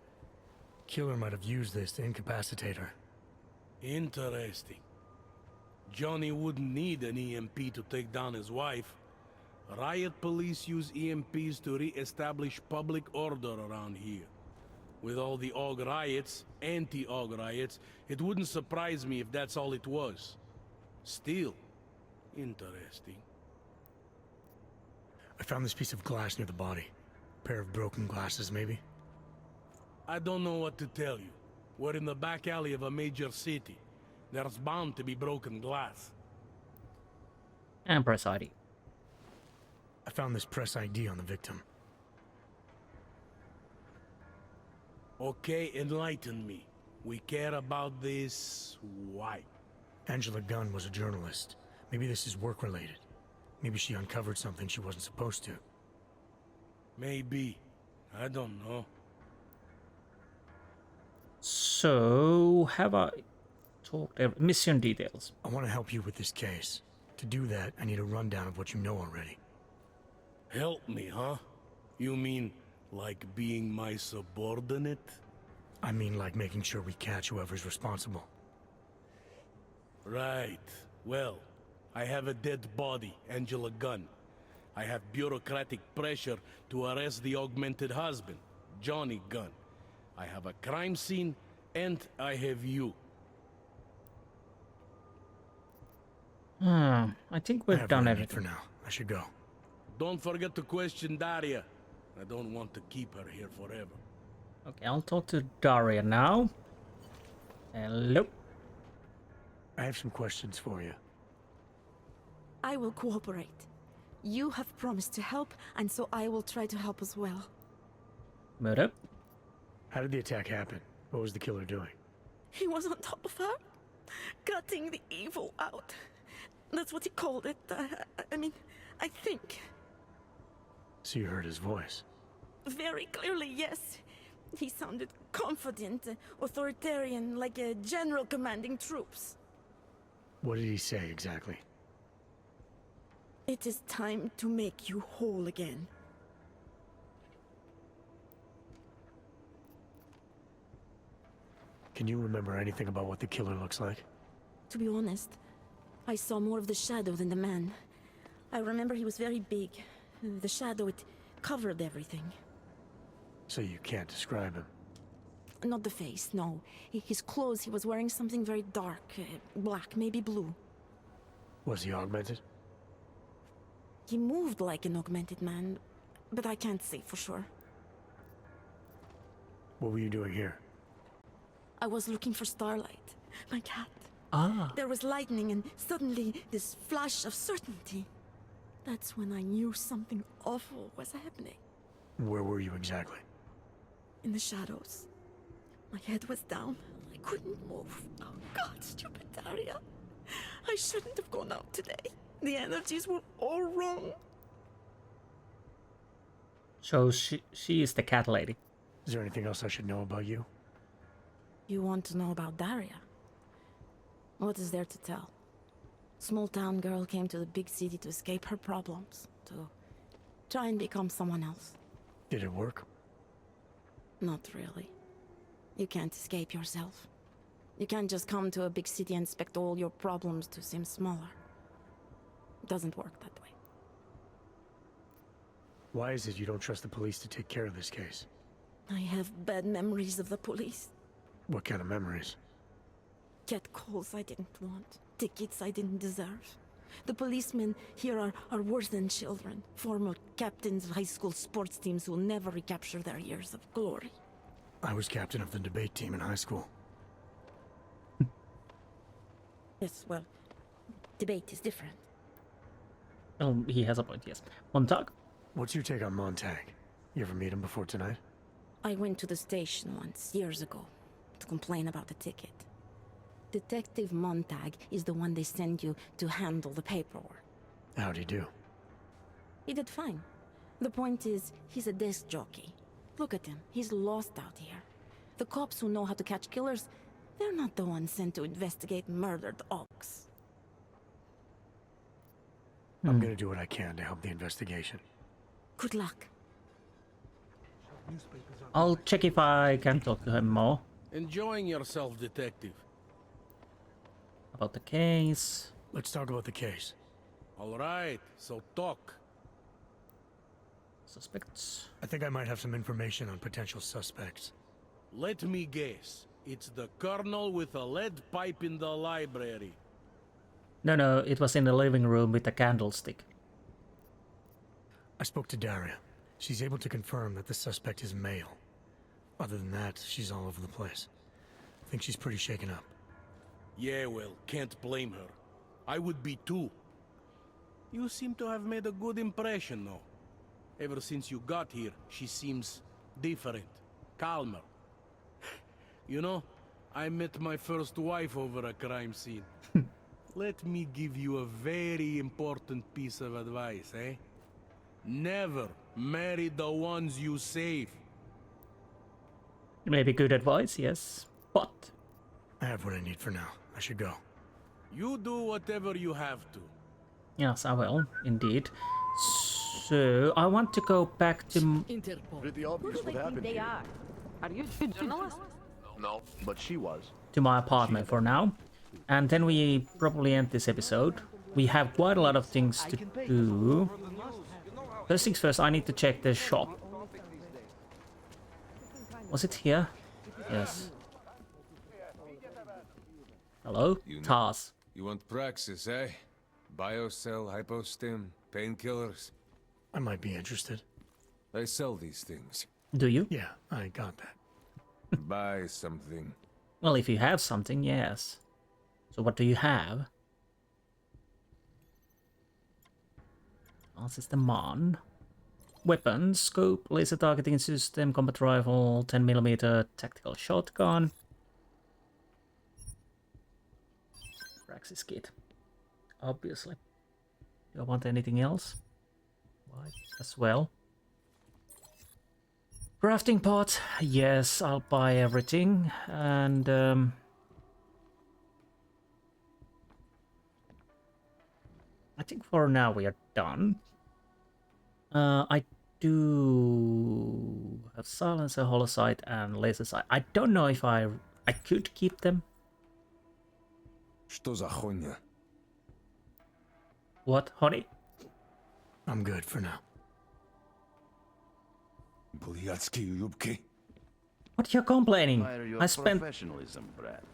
Killer might have used this to incapacitate her. Interesting. Johnny wouldn't need an EMP to take down his wife. Riot police use EMPs to re-establish public order around here. With all the Aug riots, anti-Aug riots, it wouldn't surprise me if that's all it was. Still, interesting. I found this piece of glass near the body. A pair of broken glasses, maybe? I don't know what to tell you. We're in the back alley of a major city. There's bound to be broken glass. And press ID. I found this press ID on the victim. Okay, enlighten me. We care about this... why? Angela Gunn was a journalist. Maybe this is work-related. Maybe she uncovered something she wasn't supposed to. Maybe. I don't know. So, have I talked mission details? I want to help you with this case. To do that, I need a rundown of what you know already. Help me, huh? You mean, like being my subordinate? I mean like making sure we catch whoever's responsible. Right. Well, I have a dead body, Angela Gunn. I have bureaucratic pressure to arrest the augmented husband, Johnny Gunn. I have a crime scene, and I have you. I think we've done everything for now. I should go. Don't forget to question Daria. I don't want to keep her here forever. Okay, I'll talk to Daria now. Hello. I have some questions for you. I will cooperate. You have promised to help, and so I will try to help as well. Murder? How did the attack happen? What was the killer doing? He was on top of her, cutting the evil out. That's what he called it. I mean, I think. So you heard his voice? Very clearly, yes. He sounded confident, authoritarian, like a general commanding troops. What did he say exactly? It is time to make you whole again. Can you remember anything about what the killer looks like? To be honest, I saw more of the shadow than the man. I remember he was very big. The shadow, it covered everything. So you can't describe him? Not the face, no. His clothes, he was wearing something very dark, black, maybe blue. Was he augmented? He moved like an augmented man, but I can't say for sure. What were you doing here? I was looking for Starlight, my cat. Ah. There was lightning and suddenly this flash of certainty. That's when I knew something awful was happening. Where were you exactly? In the shadows. My head was down. I couldn't move. Oh God, stupid Daria. I shouldn't have gone out today. The energies were all wrong. So she is the cat lady. Is there anything else I should know about you? You want to know about Daria? What is there to tell? Small town girl came to the big city to escape her problems, to try and become someone else. Did it work? Not really. You can't escape yourself. You can't just come to a big city and expect all your problems to seem smaller. It doesn't work that way. Why is it you don't trust the police to take care of this case? I have bad memories of the police. What kind of memories? Get calls I didn't want. Tickets I didn't deserve. The policemen here are worse than children. Former captains of high school sports teams who will never recapture their years of glory. I was captain of the debate team in high school. Yes, well, debate is different. Oh, he has a point, yes. Montag? What's your take on Montag? You ever meet him before tonight? I went to the station once, years ago, to complain about the ticket. Detective Montag is the one they send you to handle the paperwork. How'd he do? He did fine. The point is, he's a desk jockey. Look at him, he's lost out here. The cops who know how to catch killers, they're not the ones sent to investigate murdered Augs. I'm gonna do what I can to help the investigation. Good luck. I'll check if I can talk to him more. Enjoying yourself, detective. About the case. Let's talk about the case. All right, so talk. Suspects. I think I might have some information on potential suspects. Let me guess. It's the colonel with a lead pipe in the library. No, it was in the living room with a candlestick. I spoke to Daria. She's able to confirm that the suspect is male. Other than that, she's all over the place. I think she's pretty shaken up. Yeah, well, can't blame her. I would be too. You seem to have made a good impression, though. Ever since you got here, she seems different, calmer. You know, I met my first wife over a crime scene. Let me give you a very important piece of advice, eh? Never marry the ones you save. Maybe good advice, yes. But I have what I need for now. I should go. You do whatever you have to. Yes, I will, indeed. So, I want to go back to... Interpol. Pretty obvious what happened They here. are. Are you a journalist? No, but she was. To my apartment for now. And then we probably end this episode. We have quite a lot of things to do. First things first, I need to check the shop. Was it here? Yes. Hello? Tars. You want praxis, eh? Biocell, hypostim, painkillers. I might be interested. They sell these things. Do you? Yeah, I got that. Buy something. Well, if you have something, yes. So what do you have? This is the MON. Weapons, scope, laser targeting system, combat rifle, 10mm tactical shotgun. Praxis kit. Obviously. Do I want anything else? White as well. Crafting pot. Yes, I'll buy everything. And I think for now we are done. I do have silencer, holosight, and laser sight. I don't know if I could keep them. Что за хуйня? What, honey? I'm good for now. Блядские юбки. What you complaining? Admire your I spent professionalism, Brad.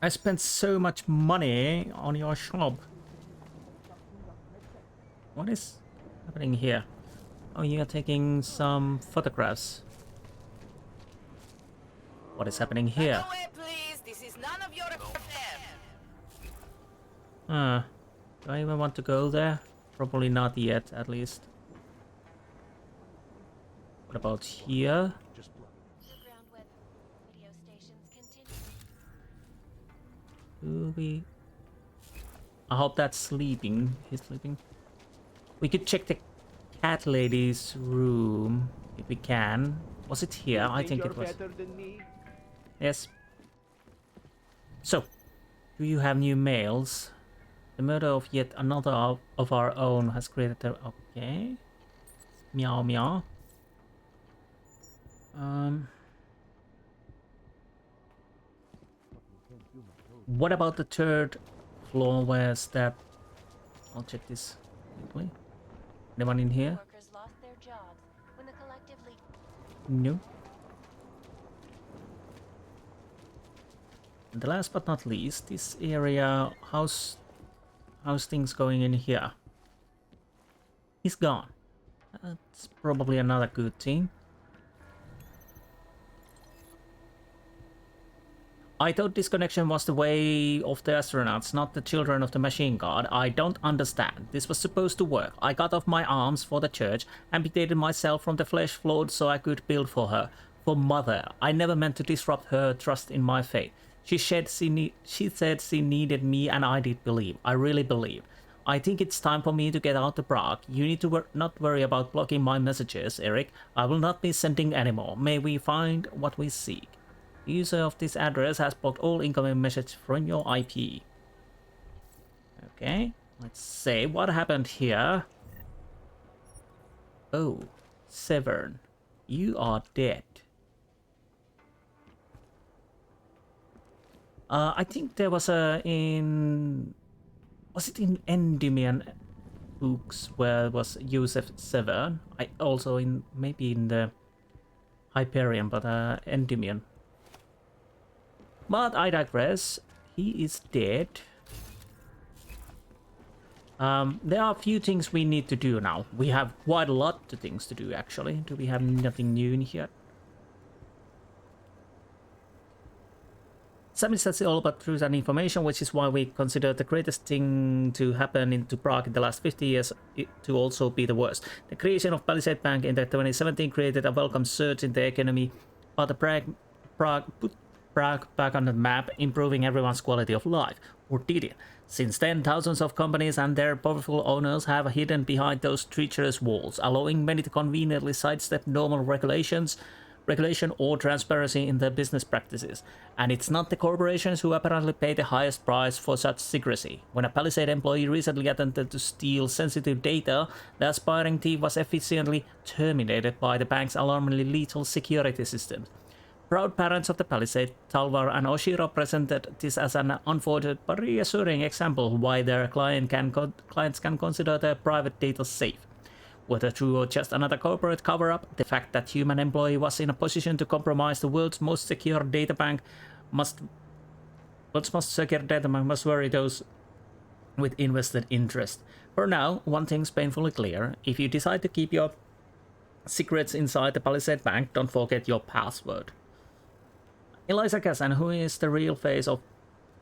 I spent so much money on your shop. What is happening here? Oh, you are taking some photographs. What is happening here? Away, please. This is none of your affair. Do I even want to go there? Probably not yet, at least. What about here? Do we... I hope that's sleeping. He's sleeping. We could check the cat lady's room if we can. Was it here? I think it was. Yes. So, Do you have new mails? The murder of yet another of our own has created a... Okay. Meow meow. What about the third floor? Where's that? I'll check this quickly. Anyone in here? Workers lost their jobs when the collective lead... No. And the last but not least, this area, how's things going in here? He's gone. That's probably another good thing. I thought this connection was the way of the astronauts, not the children of the machine god. I don't understand. This was supposed to work. I got off my arms for the church, amputated myself from the flesh floor so I could build for her. For Mother. I never meant to disrupt her trust in my faith. She said she needed me, and I did believe. I really believe. I think it's time for me to get out to Prague. You need to not worry about blocking my messages, Eric. I will not be sending anymore. May we find what we seek. The user of this address has blocked all incoming messages from your IP. Okay, let's see what happened here. Oh, Severn, you are dead. I think there was a was it in Endymion books where it was Joseph Severn? I also maybe in the Hyperion, but Endymion. But I digress. He is dead. There are a few things we need to do now. We have quite a lot of things to do, actually. Do we have nothing new in here? Some is all about truth and information, which is why we consider the greatest thing to happen into Prague in the last 50 years to also be the worst. The creation of Palisade Bank in 2017 created a welcome surge in the economy, but the Prague put Prague back on the map, improving everyone's quality of life. Or did it? Since then, thousands of companies and their powerful owners have hidden behind those treacherous walls, allowing many to conveniently sidestep normal regulation or transparency in their business practices. And it's not the corporations who apparently pay the highest price for such secrecy. When a Palisade employee recently attempted to steal sensitive data, the aspiring thief was efficiently terminated by the bank's alarmingly lethal security systems. Proud parents of the Palisade, Talvar and Oshiro, presented this as an unfortunate but reassuring example of why their clients can consider their private data safe. Whether true or just another corporate cover-up, the fact that human employee was in a position to compromise the world's most secure data bank must worry those with invested interest. For now, one thing's painfully clear: if you decide to keep your secrets inside the Palisade Bank, don't forget your password. Eliza Kazan, who is the real face of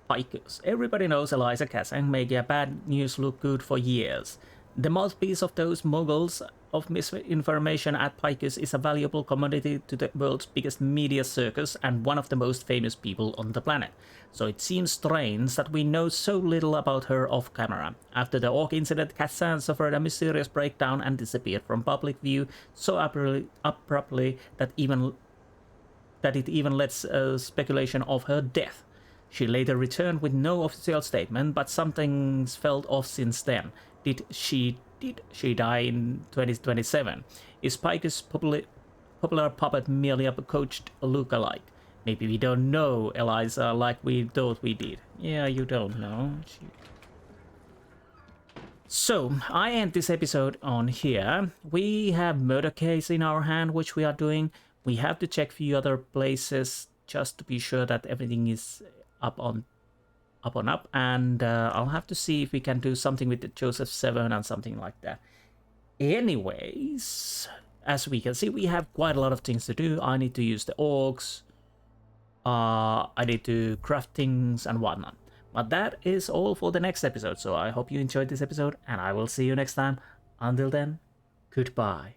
Picus. Everybody knows Eliza Kazan, making a bad news look good for years. The mouthpiece of those moguls of misinformation at Picus is a valuable commodity to the world's biggest media circus and one of the most famous people on the planet. So it seems strange that we know so little about her off camera. After the Aug Incident, Kazan suffered a mysterious breakdown and disappeared from public view so abruptly that it even led speculation of her death. She later returned with no official statement, but something's felt off since then. Did she die in 2027? Is Picus' popular puppet merely a coached lookalike? Maybe we don't know Eliza like we thought we did. Yeah, you don't know. So, I end this episode on here. We have murder case in our hand, which we are doing. We have to check a few other places just to be sure that everything is up, and I'll have to see if we can do something with the Joseph Severn and something like that. Anyways, as we can see, we have quite a lot of things to do. I need to use the orcs. I need to craft things and whatnot. But that is all for the next episode, so I hope you enjoyed this episode, and I will see you next time. Until then, goodbye.